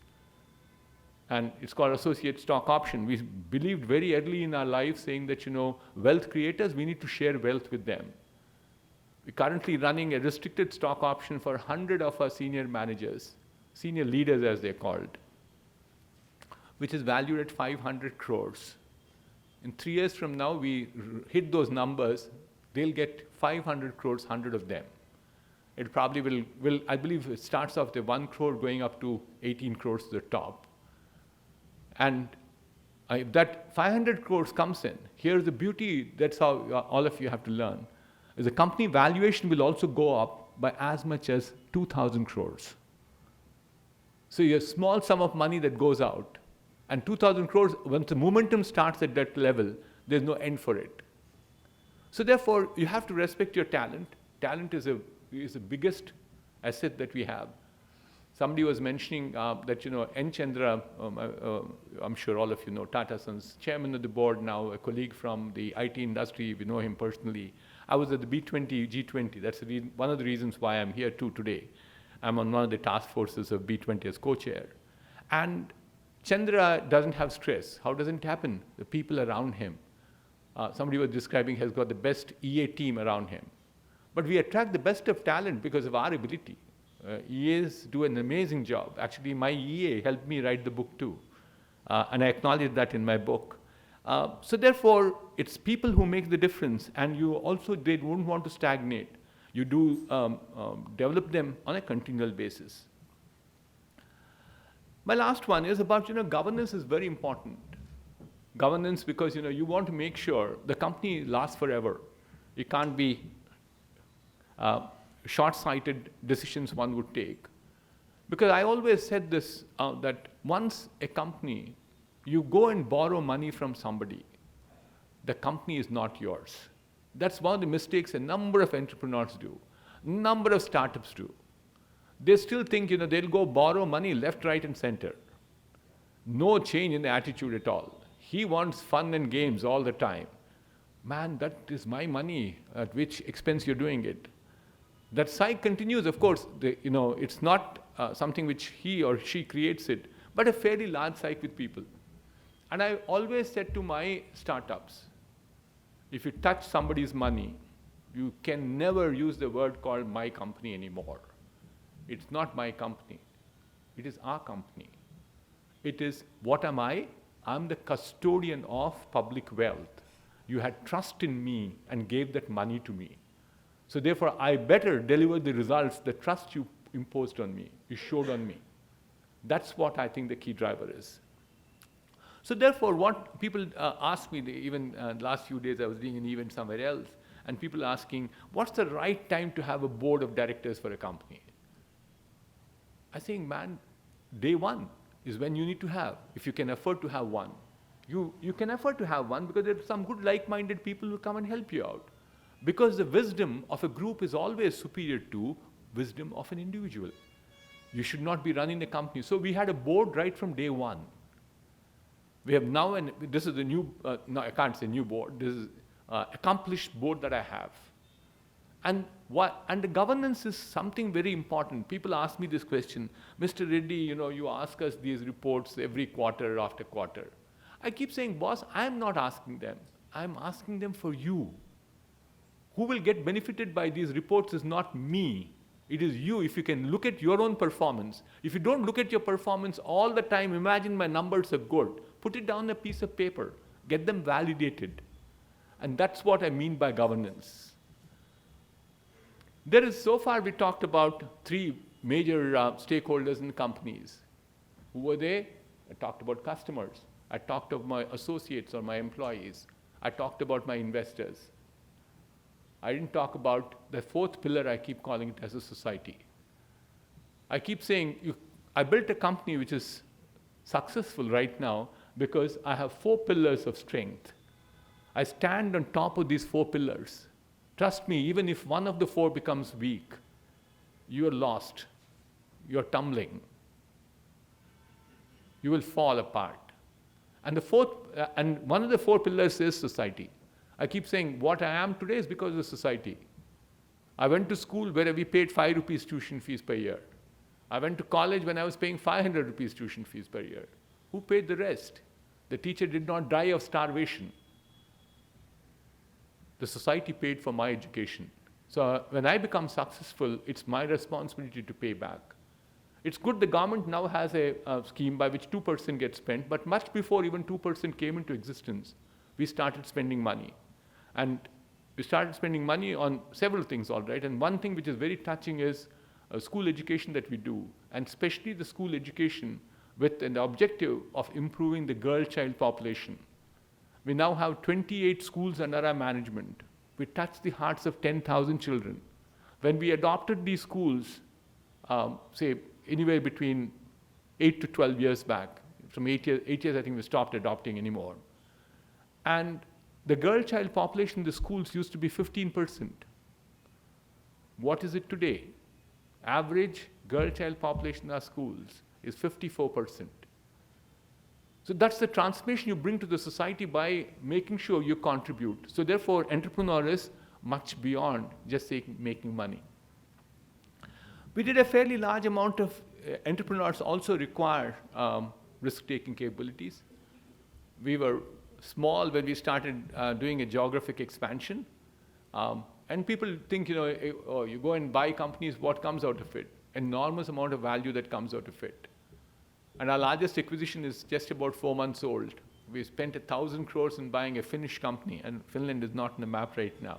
And it's called associate stock option. We believed very early in our life saying that, wealth creators, we need to share wealth with them. We're currently running a restricted stock option for 100 of our senior managers, senior leaders as they're called, which is valued at 500 crores. In 3 years from now, we hit those numbers, they'll get 500 crores, 100 of them. It probably will I believe it starts off the 1 crore going up to 18 crores to the top. And that 500 crores comes in. Here's the beauty, that's how all of you have to learn. Is the company valuation will also go up by as much as 2,000 crores. So you have a small sum of money that goes out, and 2,000 crores, once the momentum starts at that level, there's no end for it. So therefore, you have to respect your talent. Talent is the biggest asset that we have. Somebody was mentioning that, N. Chandra, I'm sure all of you know, Tata Sons, chairman of the board now, a colleague from the IT industry, we know him personally. I was at the B20, G20. That's one of the reasons why I'm here too today. I'm on one of the task forces of B20 as co-chair. And Chandra doesn't have stress. How does it happen? The people around him. Somebody was describing has got the best EA team around him. But we attract the best of talent because of our ability. EAs do an amazing job. Actually, my EA helped me write the book too. And I acknowledge that in my book. So therefore, it's people who make the difference, and they don't want to stagnate. You do develop them on a continual basis. My last one is about, governance is very important. Governance because, you want to make sure the company lasts forever. It can't be short-sighted decisions one would take. Because I always said this, that once a company, you go and borrow money from somebody, the company is not yours. That's one of the mistakes a number of entrepreneurs do, number of startups do. They still think, they'll go borrow money left, right, and center. No change in the attitude at all. He wants fun and games all the time. Man, that is my money, at which expense you're doing it. That cycle continues, of course, it's not something which he or she creates it, but a fairly large cycle with people. And I always said to my startups, if you touch somebody's money, you can never use the word called my company anymore. It's not my company. It is our company. It is, what am I? I'm the custodian of public wealth. You had trust in me and gave that money to me. So therefore, I better deliver the results, the trust you imposed on me, you showed on me. That's what I think the key driver is. So therefore, what people ask me, even last few days I was doing an event somewhere else, and people asking, what's the right time to have a board of directors for a company? I think, man, day one is when you need to have, if you can afford to have one. You can afford to have one because there are some good like-minded people who come and help you out. Because the wisdom of a group is always superior to wisdom of an individual. You should not be running the company. So we had a board right from day one. We have now, and this is the new, no, I can't say new board, this is accomplished board that I have. And the governance is something very important. People ask me this question, Mr. Reddy, you ask us these reports every quarter after quarter. I keep saying, boss, I'm not asking them. I'm asking them for you. Who will get benefited by these reports is not me. It is you. If you can look at your own performance. If you don't look at your performance all the time, imagine my numbers are good. Put it down on a piece of paper. Get them validated. And that's what I mean by governance. So far we talked about three major stakeholders in companies. Who were they? I talked about customers. I talked about my associates or my employees. I talked about my investors. I didn't talk about the fourth pillar, I keep calling it as a society. I keep saying, I built a company which is successful right now because I have 4 pillars of strength. I stand on top of these 4 pillars. Trust me, even if one of the 4 becomes weak, you're lost, you're tumbling. You will fall apart. And one of the 4 pillars is society. I keep saying what I am today is because of society. I went to school where we paid 5 rupees tuition fees per year. I went to college when I was paying 500 rupees tuition fees per year. Who paid the rest? The teacher did not die of starvation. The society paid for my education. So when I become successful, it's my responsibility to pay back. It's good the government now has a scheme by which 2% gets spent, but much before even 2% came into existence, we started spending money. And we started spending money on several things, all right. And one thing which is very touching is school education that we do, and especially the school education with the objective of improving the girl-child population. We now have 28 schools under our management. We touch the hearts of 10,000 children. When we adopted these schools, say anywhere between 8 to 12 years back, from 8 years I think we stopped adopting anymore. And the girl-child population in the schools used to be 15%. What is it today? average girl-child population in our schools is 54%. So that's the transformation you bring to the society by making sure you contribute. So therefore, entrepreneur is much beyond just making money. We did a fairly large amount of entrepreneurs also require risk-taking capabilities. We were small when we started doing a geographic expansion. And people think, oh, you go and buy companies, what comes out of it? Enormous amount of value that comes out of it. And our largest acquisition is just about 4 months old. We spent 1,000 crores in buying a Finnish company, and Finland is not on the map right now.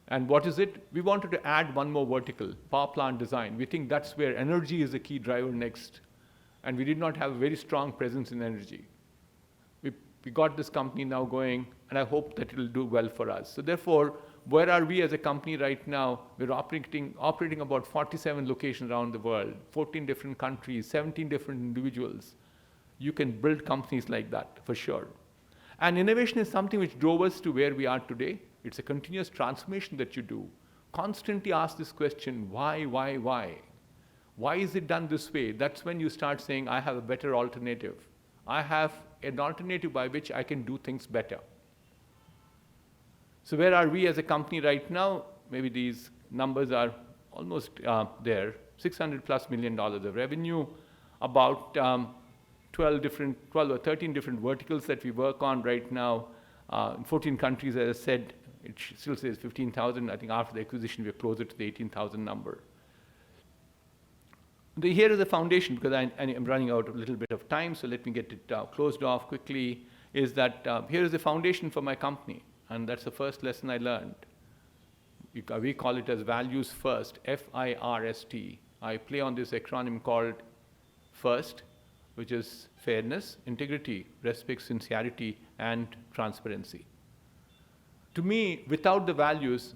And what is it? We wanted to add one more vertical, power plant design. We think that's where energy is the key driver next. And we did not have a very strong presence in energy. We got this company now going, and I hope that it will do well for us. So therefore, where are we as a company right now? We're operating about 47 locations around the world, 14 different countries, 17 different individuals. You can build companies like that, for sure. And innovation is something which drove us to where we are today. It's a continuous transformation that you do. Constantly ask this question, why? Why is it done this way? That's when you start saying, I have a better alternative. I have an alternative by which I can do things better. So where are we as a company right now? Maybe these numbers are almost there. $600+ million of revenue, about 12 or 13 different verticals that we work on right now. In 14 countries, as I said, it still says 15,000. I think after the acquisition, we're closer to the 18,000 number. Here is the foundation, because I'm running out of a little bit of time, so let me get it closed off quickly, is that here is the foundation for my company, and that's the first lesson I learned. We call it as values first, F-I-R-S-T. I play on this acronym called FIRST, which is fairness, integrity, respect, sincerity, and transparency. To me, without the values,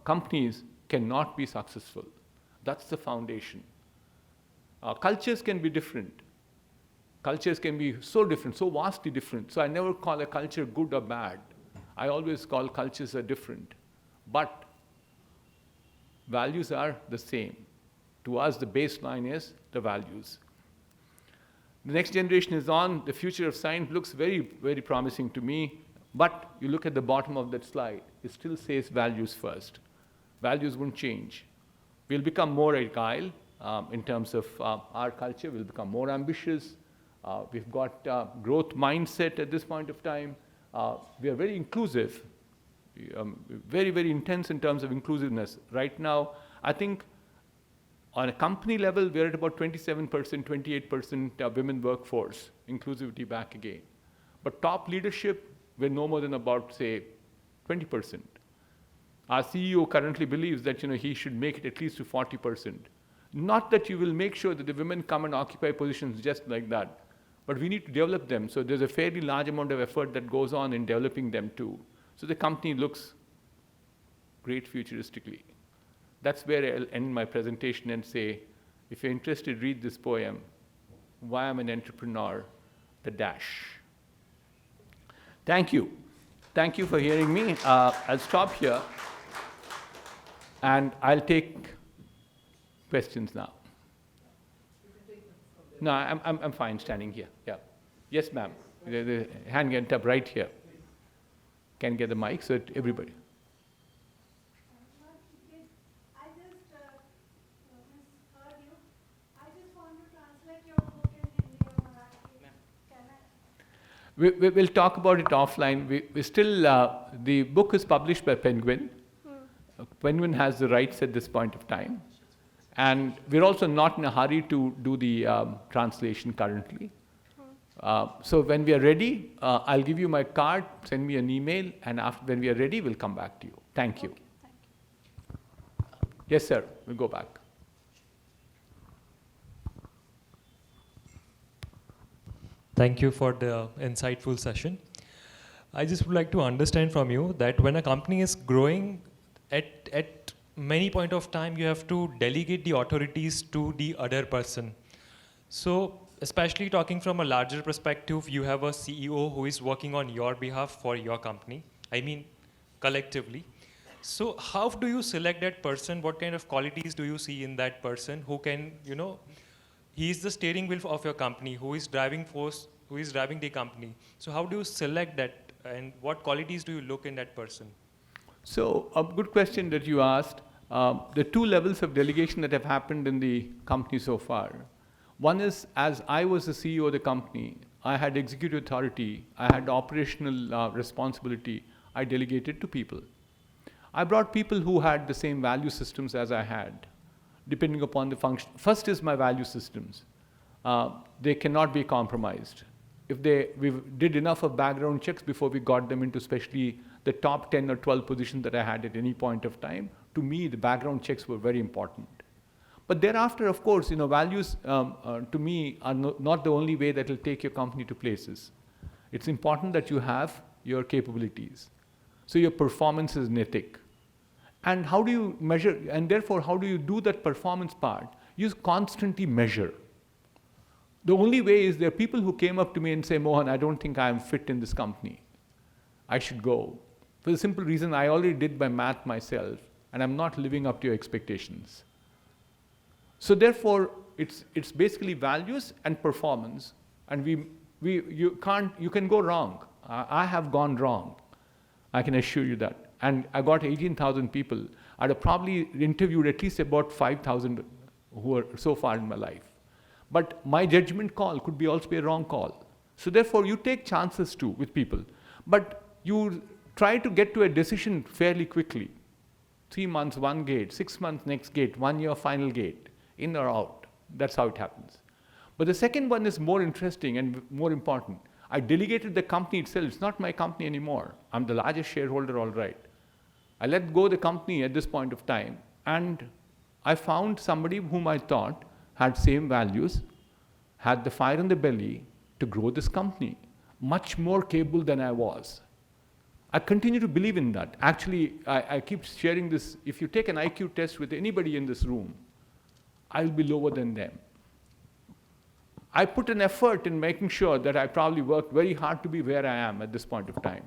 companies cannot be successful. That's the foundation. Cultures can be different. Cultures can be so different, so vastly different. So I never call a culture good or bad. I always call cultures are different. But values are the same. To us, the baseline is the values. The next generation is on. The future of science looks very, very promising to me. But you look at the bottom of that slide, it still says values first. Values won't change. We'll become more agile in terms of our culture. We'll become more ambitious. We've got growth mindset at this point of time. We are very inclusive, very, very intense in terms of inclusiveness. Right now, I think on a company level, we're at about 27%, 28% women workforce, inclusivity back again. But top leadership, we're no more than about, say, 20%. Our CEO currently believes that he should make it at least to 40%. Not that you will make sure that the women come and occupy positions just like that, but we need to develop them. So there's a fairly large amount of effort that goes on in developing them too. So the company looks great futuristically. That's where I'll end my presentation and say, if you're interested, read this poem, Why I'm an Entrepreneur, the dash. Thank you. Thank you for hearing me. I'll stop here. And I'll take questions now. No, I'm fine standing here. Yeah. Yes, ma'am. The hand get up right here. Can get the mic so that everybody. I just heard you. I just want to translate your book in Hindi or Marathi. Can I? We'll talk about it offline. We still, the book is published by Penguin. Penguin has the rights at this point of time. And we're also not in a hurry to do the translation currently. So when we are ready, I'll give you my card, send me an email, and when we are ready, we'll come back to you. Thank you. Okay, thank you. Yes, sir. We'll go back. Thank you for the insightful session. I just would like to understand from you that when a company is growing, at many point of time, you have to delegate the authorities to the other person. So, especially talking from a larger perspective, you have a CEO who is working on your behalf for your company. I mean, collectively. So how do you select that person? What kind of qualities do you see in that person who can, he is the steering wheel of your company, who is driving force, who is driving the company. So how do you select that and what qualities do you look in that person? So a good question that you asked. The two levels of delegation that have happened in the company so far. One is, as I was the CEO of the company, I had executive authority, I had operational responsibility, I delegated to people. I brought people who had the same value systems as I had, depending upon the function. First is my value systems. They cannot be compromised. We did enough of background checks before we got them into especially the top 10 or 12 positions that I had at any point of time. To me, the background checks were very important. But thereafter, of course, values to me are not the only way that will take your company to places. It's important that you have your capabilities. So your performance is ethic. And how do you measure, and therefore, how do you do that performance part? You constantly measure. The only way is there are people who came up to me and say, Mohan, I don't think I am fit in this company. I should go. For the simple reason I already did my math myself, and I'm not living up to your expectations. So therefore, it's basically values and performance, and you can go wrong. I have gone wrong. I can assure you that. And I got 18,000 people. I'd have probably interviewed at least about 5,000 who are so far in my life. But my judgment call could also be a wrong call. So therefore, you take chances too with people. But you try to get to a decision fairly quickly. 3 months, one gate, 6 months, next gate, 1 year, final gate, in or out. That's how it happens. But the second one is more interesting and more important. I delegated the company itself. It's not my company anymore. I'm the largest shareholder, all right. I let go the company at this point of time, and I found somebody whom I thought had same values, had the fire in the belly to grow this company, much more capable than I was. I continue to believe in that. Actually, I keep sharing this. If you take an IQ test with anybody in this room, I'll be lower than them. I put an effort in making sure that I probably worked very hard to be where I am at this point of time.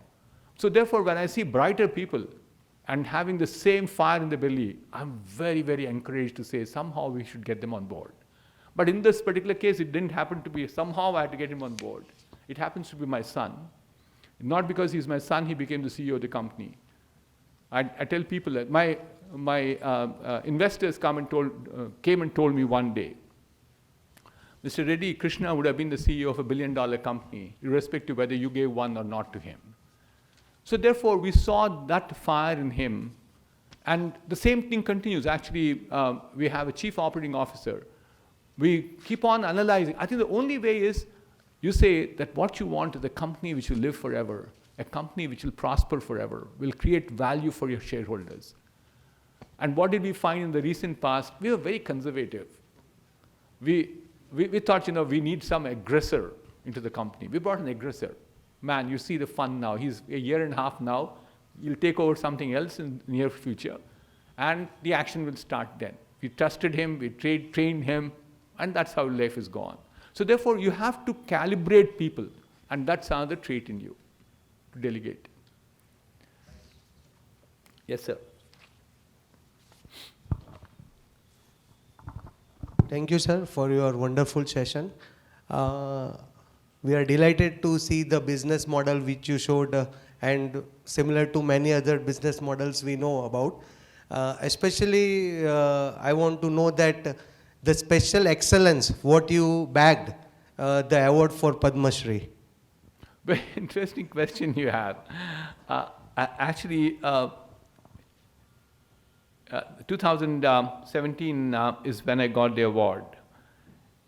So therefore, when I see brighter people and having the same fire in the belly, I'm very, very encouraged to say somehow we should get them on board. But in this particular case, it didn't happen to be somehow I had to get him on board. It happens to be my son. Not because he's my son, he became the CEO of the company. I tell people that my investors came and told me one day, Mr. Reddy, Krishna would have been the CEO of a $1 billion company, irrespective of whether you gave one or not to him. So therefore, we saw that fire in him, and the same thing continues. Actually, we have a chief operating officer. We keep on analyzing. I think the only way is you say that what you want is a company which will live forever, a company which will prosper forever, will create value for your shareholders. And what did we find in the recent past? We were very conservative. We thought, we need some aggressor into the company. We brought an aggressor. Man, you see the fun now. He's a year and a half now. He'll take over something else in the near future. And the action will start then. We trusted him, we trained him, and that's how life is gone. So therefore, you have to calibrate people, and that's another trait in you, to delegate. Yes, sir. Thank you, sir, for your wonderful session. We are delighted to see the business model which you showed, and similar to many other business models we know about. Especially, I want to know that the special excellence, what you bagged, the award for Padma Shri. Very interesting question you have. Actually, 2017 is when I got the award.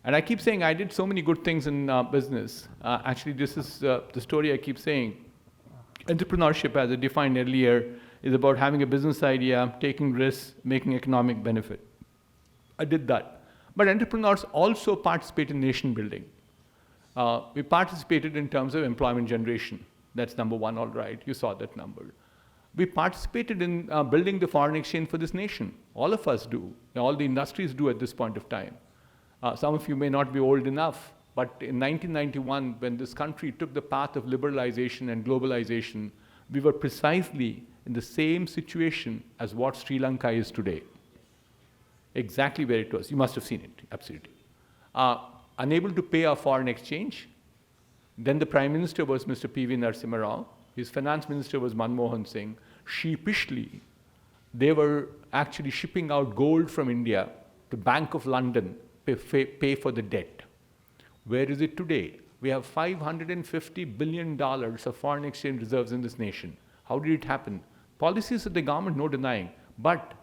And I keep saying I did so many good things in business. Actually, this is the story I keep saying. Entrepreneurship, as I defined earlier, is about having a business idea, taking risks, making economic benefit. I did that. But entrepreneurs also participate in nation building. We participated in terms of employment generation. That's number one, all right. You saw that number. We participated in building the foreign exchange for this nation. All of us do. All the industries do at this point of time. Some of you may not be old enough, but in 1991, when this country took the path of liberalization and globalization, we were precisely in the same situation as what Sri Lanka is today. Exactly where it was. You must have seen it, absolutely. Unable to pay our foreign exchange. Then the Prime Minister was Mr. P.V. Narasimha Rao. His Finance Minister was Manmohan Singh. Sheepishly, they were actually shipping out gold from India to Bank of London, pay for the debt. Where is it today? We have $550 billion of foreign exchange reserves in this nation. How did it happen? Policies of the government, no denying. But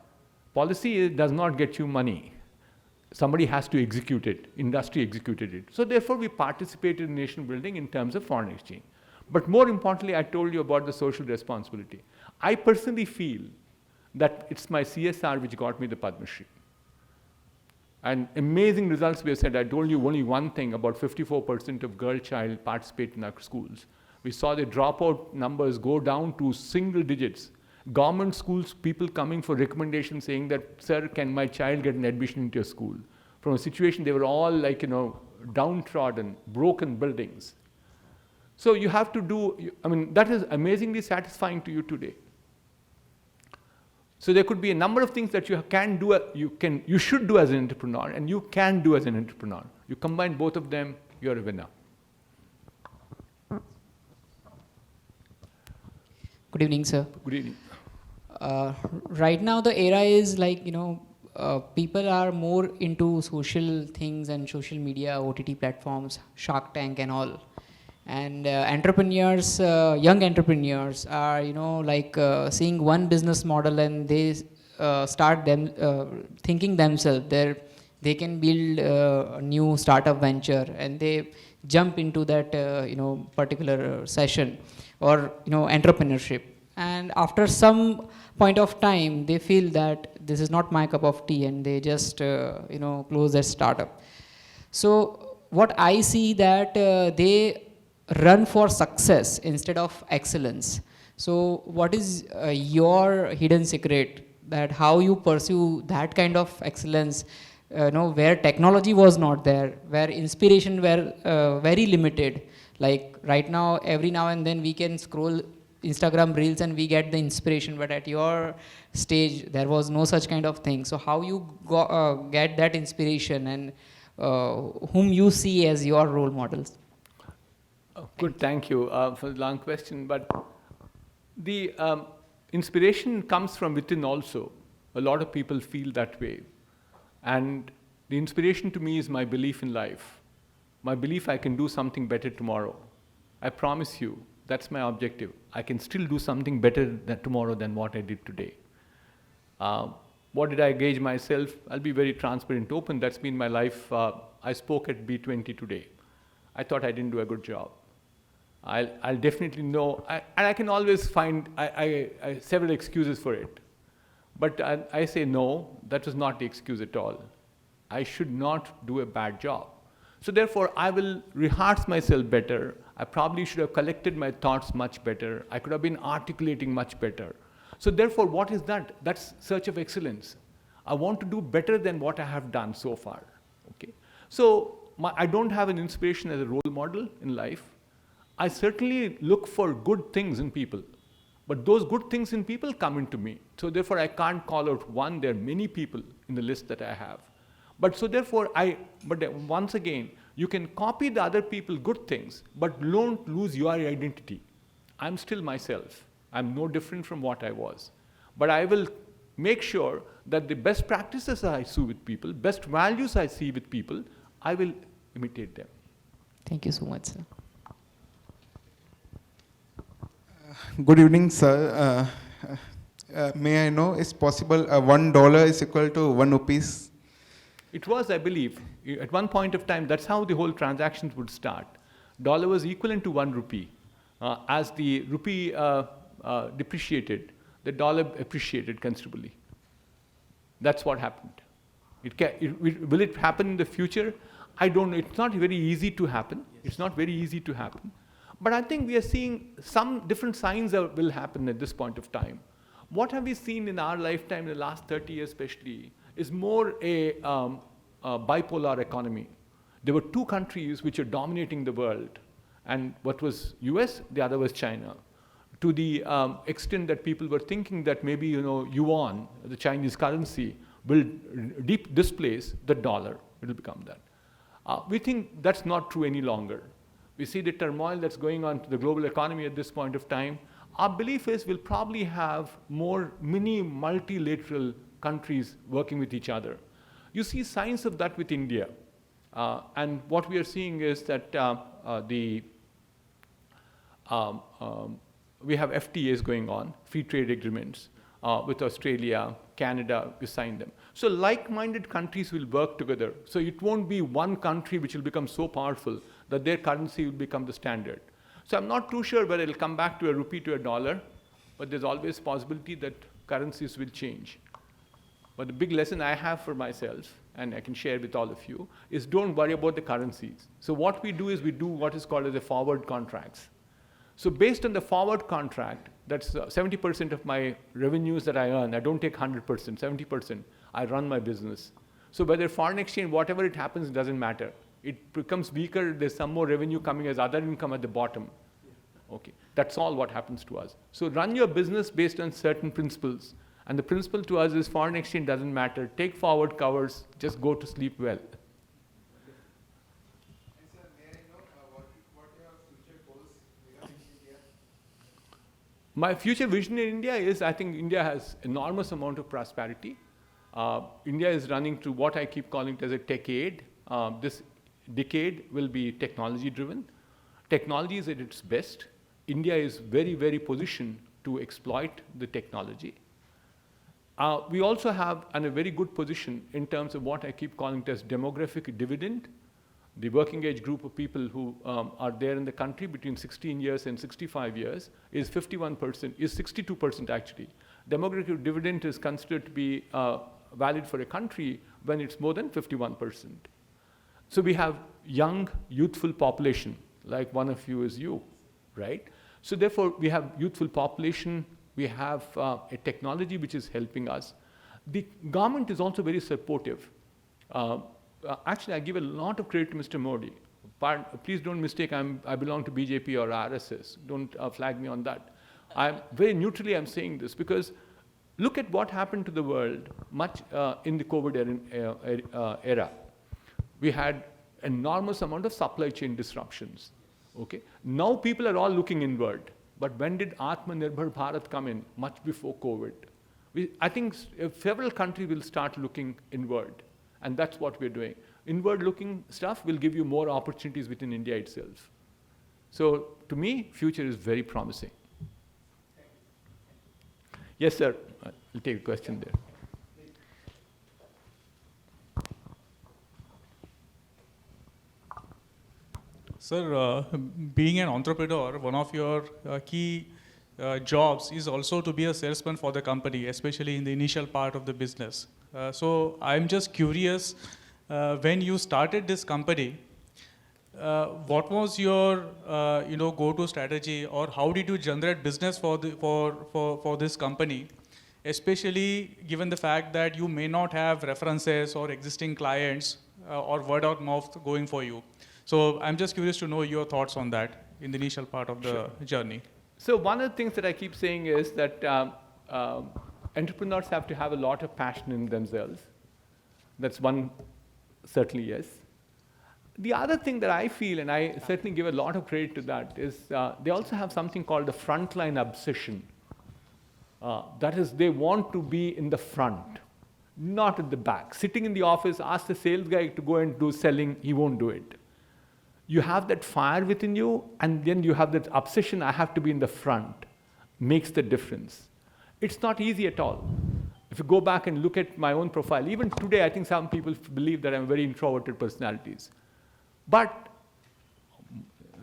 policy does not get you money. Somebody has to execute it. Industry executed it. So therefore, we participated in nation building in terms of foreign exchange. But more importantly, I told you about the social responsibility. I personally feel that it's my CSR which got me the Padma Shri. And amazing results we have said. I told you only one thing, about 54% of girl child participate in our schools. We saw the dropout numbers go down to single digits. Government schools, people coming for recommendations saying that, sir, can my child get an admission into your school? From a situation, they were all like, downtrodden, broken buildings. So you have to do, that is amazingly satisfying to you today. So there could be a number of things that you can do, you should do as an entrepreneur, and you can do as an entrepreneur. You combine both of them, you're a winner. Good evening, sir. Good evening. Right now, the era is like, people are more into social things and social media, OTT platforms, Shark Tank and all. And entrepreneurs, young entrepreneurs are, seeing one business model and they start thinking themselves they can build a new startup venture and they jump into that, particular session or, entrepreneurship. And after some point of time, they feel that this is not my cup of tea and they just, close their startup. So what I see that they run for success instead of excellence. So what is your hidden secret that how you pursue that kind of excellence, where technology was not there, where inspiration were very limited. Like right now, every now and then we can scroll Instagram reels and we get the inspiration, but at your stage, there was no such kind of thing. So how you get that inspiration and whom you see as your role models? Good, thank you for the long question. But the inspiration comes from within also. A lot of people feel that way. And the inspiration to me is my belief in life. My belief I can do something better tomorrow. I promise you, that's my objective. I can still do something better tomorrow than what I did today. What did I gauge myself? I'll be very transparent, open. That's been my life. I spoke at B20 today. I thought I didn't do a good job. I'll definitely know, and I can always find several excuses for it. But I say no, that was not the excuse at all. I should not do a bad job. So therefore, I will rehearse myself better. I probably should have collected my thoughts much better. I could have been articulating much better. So therefore, what is that? That's search of excellence. I want to do better than what I have done so far. Okay. So I don't have an inspiration as a role model in life. I certainly look for good things in people. But those good things in people come into me. So therefore, I can't call out one. There are many people in the list that I have. But so therefore, once again, you can copy the other people good things, but don't lose your identity. I'm still myself. I'm no different from what I was. But I will make sure that the best practices I see with people, best values I see with people, I will imitate them. Thank you so much, sir. Good evening, sir. May I know, is possible $1 is equal to 1 rupees? It was, I believe, at one point of time, that's how the whole transactions would start. Dollar was equivalent to 1 rupee. As the rupee depreciated, the dollar appreciated considerably. That's what happened. Will it happen in the future? I don't know. It's not very easy to happen. It's not very easy to happen. But I think we are seeing some different signs will happen at this point of time. What have we seen in our lifetime, in the last 30 years especially, is more a bipolar economy. There were two countries which are dominating the world, and what was US, the other was China. to the extent that people were thinking that maybe, yuan, the Chinese currency, will displace the dollar. It will become that. We think that's not true any longer. We see the turmoil that's going on to the global economy at this point of time. Our belief is we'll probably have more mini multilateral countries working with each other. You see signs of that with India. And what we are seeing is that we have FTAs going on, free trade agreements, with Australia, Canada, we signed them. So like-minded countries will work together. So it won't be one country which will become so powerful that their currency will become the standard. So I'm not too sure whether it'll come back to a rupee to a dollar, but there's always possibility that currencies will change. But the big lesson I have for myself, and I can share with all of you, is don't worry about the currencies. So what we do is we do what is called as a forward contracts. So based on the forward contract, that's 70% of my revenues that I earn. I don't take 100%, 70%. I run my business. So whether foreign exchange, whatever it happens, it doesn't matter. It becomes weaker, there's some more revenue coming as other income at the bottom. Okay, that's all what happens to us. So run your business based on certain principles. And the principle to us is foreign exchange doesn't matter. Take forward covers, just go to sleep well. My future vision in India is, I think India has enormous amount of prosperity. India is running through what I keep calling it as a techade. This decade will be technology driven. Technology is at its best. India is very, very positioned to exploit the technology. We also have a very good position in terms of what I keep calling it as demographic dividend. The working age group of people who are there in the country between 16 years and 65 years is 51%, is 62% actually. Demographic dividend is considered to be valid for a country when it's more than 51%. So we have young, youthful population, like one of you is you, right? So therefore, we have youthful population, we have a technology which is helping us. The government is also very supportive. Actually, I give a lot of credit to Mr. Modi. Please don't mistake, I belong to BJP or RSS. Don't flag me on that. I'm very neutrally I'm saying this because look at what happened to the world much in the COVID era. We had enormous amount of supply chain disruptions. Okay? Now people are all looking inward. But when did Atmanirbhar Bharat come in? Much before COVID. I think several countries will start looking inward. And that's what we're doing. Inward-looking stuff will give you more opportunities within India itself. So to me, future is very promising. Yes, sir. I'll take a question there. Sir, being an entrepreneur, one of your key jobs is also to be a salesman for the company, especially in the initial part of the business. So I'm just curious, when you started this company, what was your go-to strategy, or how did you generate business for this company, especially given the fact that you may not have references or existing clients or word of mouth going for you? So I'm just curious to know your thoughts on that in the initial part of the journey. So one of the things that I keep saying is that entrepreneurs have to have a lot of passion in themselves. That's one, certainly yes. The other thing that I feel, and I certainly give a lot of credit to that, is they also have something called a frontline obsession. That is, they want to be in the front, not at the back. Sitting in the office, ask the sales guy to go and do selling, he won't do it. You have that fire within you, and then you have that obsession, I have to be in the front, makes the difference. It's not easy at all. If you go back and look at my own profile, even today, I think some people believe that I'm very introverted personalities. But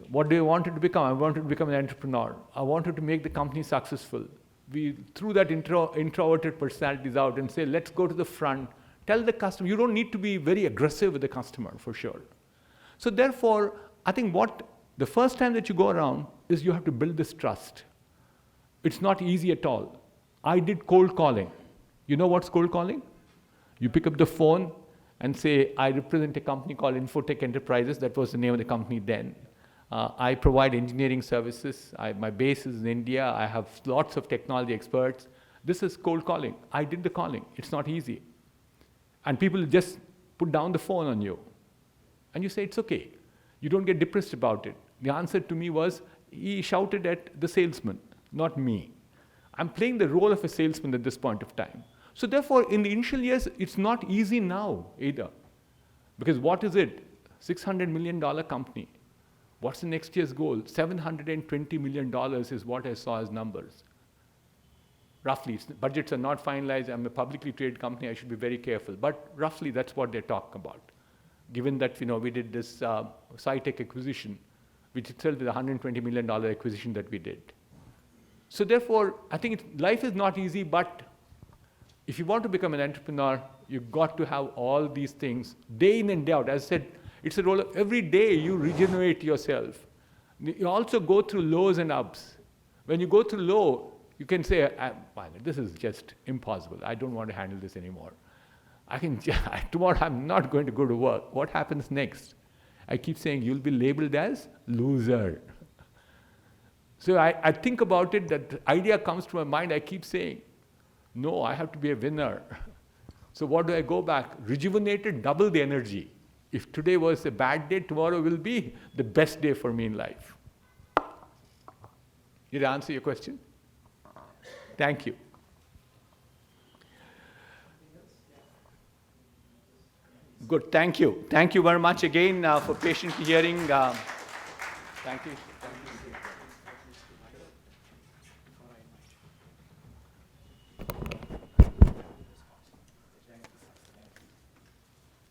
what do I want to become? I wanted to become an entrepreneur. I wanted to make the company successful. We threw that introverted personalities out and say, let's go to the front, tell the customer, you don't need to be very aggressive with the customer, for sure. So therefore, I think the first time that you go around is you have to build this trust. It's not easy at all. I did cold calling. You know what's cold calling? You pick up the phone and say, I represent a company called Infotech Enterprises. That was the name of the company then. I provide engineering services. My base is in India. I have lots of technology experts. This is cold calling. I did the calling. It's not easy. And people just put down the phone on you. And you say, it's okay. You don't get depressed about it. The answer to me was, he shouted at the salesman, not me. I'm playing the role of a salesman at this point of time. So therefore, in the initial years, it's not easy now either. Because what is it? $600 million company. What's the next year's goal? $720 million is what I saw as numbers. Roughly, budgets are not finalized. I'm a publicly traded company. I should be very careful. But roughly, that's what they talk about. Given that we did this SciTech acquisition, which itself is a $120 million acquisition that we did. So therefore, I think life is not easy, but if you want to become an entrepreneur, you've got to have all these things day in and day out. As I said, it's a role of every day you regenerate yourself. You also go through lows and ups. When you go through low, you can say, this is just impossible. I don't want to handle this anymore. Tomorrow I'm not going to go to work. What happens next? I keep saying, you'll be labeled as loser. So I think about it, that idea comes to my mind, I keep saying, no, I have to be a winner. So what do I go back? Rejuvenated, double the energy. If today was a bad day, tomorrow will be the best day for me in life. Did I answer your question? Thank you. Good, thank you. Thank you very much again for patiently hearing. Thank you.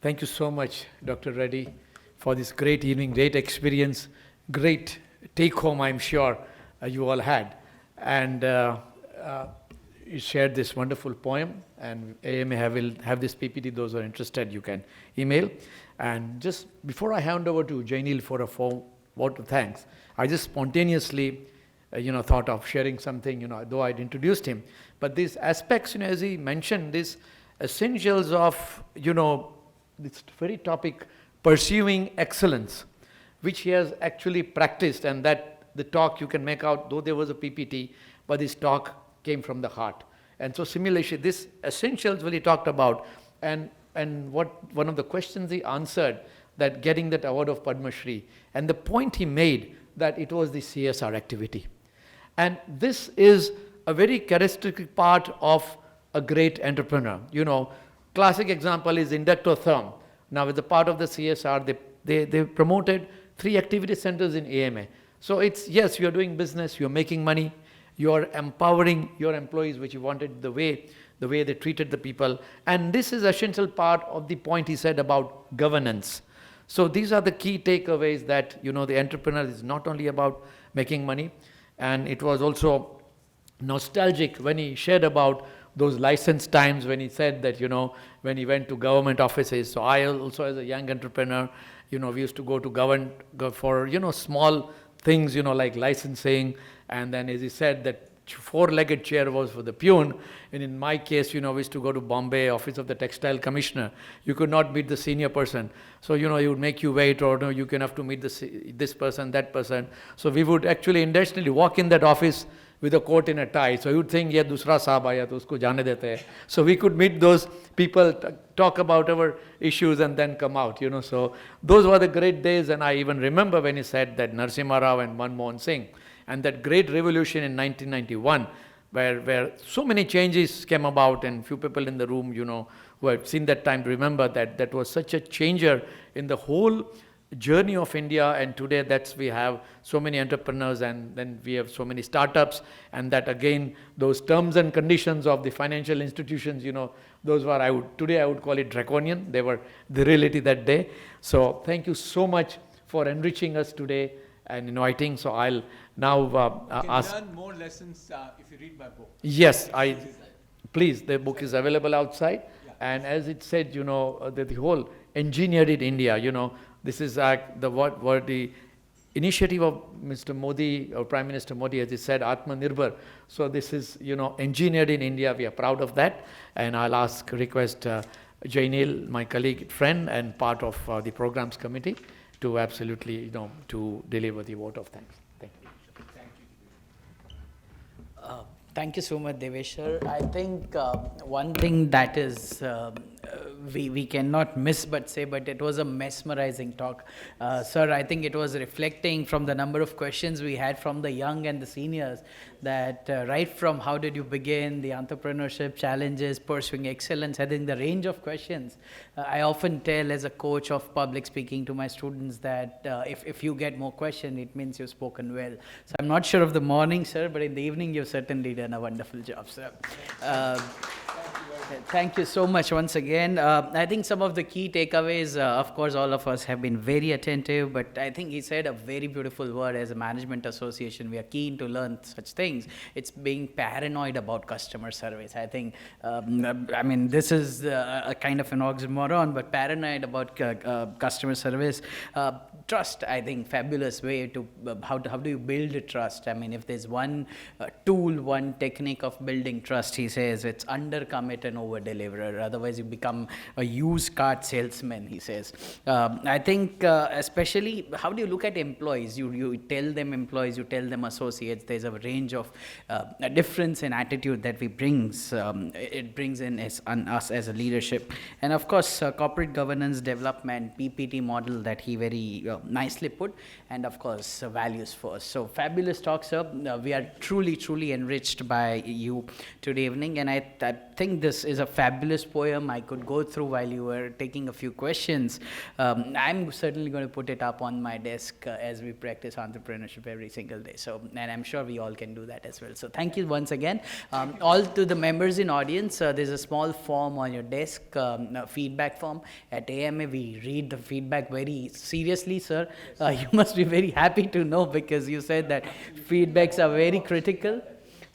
Thank you so much, Dr. Reddy, for this great evening, great experience, great take-home, I'm sure you all had. And you shared this wonderful poem, and AMA will have this PPT. Those who are interested, you can email. And just before I hand over to Jainil for a vote of thanks, I just spontaneously thought of sharing something, though I'd introduced him. But these aspects, as he mentioned, these essentials of, this very topic, pursuing excellence, which he has actually practiced, and that the talk you can make out, though there was a PPT, but this talk came from the heart. And so similarly, this essentials really talked about, and what one of the questions he answered, that getting that award of Padma Shri, and the point he made that it was the CSR activity. And this is a very characteristic part of a great entrepreneur. Classic example is Inductor Therm. Now, as a part of the CSR, they promoted 3 activity centers in AMA. So it's, yes, you're doing business, you're making money, you're empowering your employees, which you wanted the way they treated the people. And this is essential part of the point he said about governance. So these are the key takeaways that, the entrepreneur is not only about making money, and it was also nostalgic when he shared about those license times, when he said that, when he went to government offices. So I also, as a young entrepreneur, we used to go to go for, small things, like licensing. And then, as he said, that 4-legged chair was for the peon. And in my case, we used to go to Bombay, office of the textile commissioner. You could not meet the senior person. So, he would make you wait, or you can have to meet this person, that person. So we would actually intentionally walk in that office with a coat and a tie. So you would think, yeah, dusra saab aaya, to usko jaane dete hai. So we could meet those people, talk about our issues, and then come out, So those were the great days. And I even remember when he said that Narasimha Rao and Manmohan Singh, and that great revolution in 1991, where so many changes came about, and few people in the room, who had seen that time, remember that was such a changer in the whole journey of India. And today we have so many entrepreneurs, and then we have so many startups, and that again, those terms and conditions of the financial institutions, those were, today I would call it draconian. They were the reality that day. So thank you so much for enriching us today and inviting. So I'll now ask. You can learn more lessons if you read my book. Yes, please, the book is available outside. Yeah. And as it said, the whole engineered in India, this is the initiative of Mr. Modi, or Prime Minister Modi, as he said, Atmanirbhar. So this is, engineered in India. We are proud of that. And I'll request Jainil, my colleague, friend, and part of the programs committee, to absolutely, to deliver the vote of thanks. Thank you. Thank you so much, Devesh sir. I think one thing that is we cannot miss but say, but it was a mesmerizing talk. Sir, I think it was reflecting from the number of questions we had from the young and the seniors, that right from how did you begin, the entrepreneurship challenges, pursuing excellence, I think the range of questions. I often tell as a coach of public speaking to my students that if you get more questions, it means you've spoken well. So I'm not sure of the morning, sir, but in the evening you've certainly done a wonderful job, sir. Thank you so much once again. I think some of the key takeaways, of course, all of us have been very attentive, but I think he said a very beautiful word. As a management association, we are keen to learn such things. It's being paranoid about customer service. I think, this is a kind of an oxymoron, but paranoid about customer service. Trust, I think, fabulous way to, how do you build a trust? I mean, if there's one tool, one technique of building trust, he says, it's undercommit and over-deliver. Otherwise, you become a used car salesman, he says. I think, especially, how do you look at employees? You tell them employees, you tell them associates. There's a range of a difference in attitude that it brings in on us as a leadership. And of course, corporate governance development, PPT model that he very nicely put, and of course, values first. So fabulous talk, sir. We are truly enriched by you today evening, and I think this is a fabulous poem I could go through while you were taking a few questions. I'm certainly going to put it up on my desk as we practice entrepreneurship every single day. So, and I'm sure we all can do that as well. So thank you once again. All to the members in audience, there's a small form on your desk, a feedback form. At AMA, we read the feedback very seriously, sir. You must be very happy to know, because you said that feedbacks are very critical.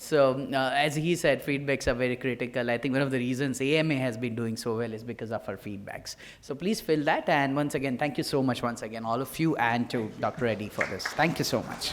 So, as he said, feedbacks are very critical. I think one of the reasons AMA has been doing so well is because of our feedbacks. So please fill that. And once again, thank you so much once again, all of you, and to Dr. Reddy for this. Thank you so much.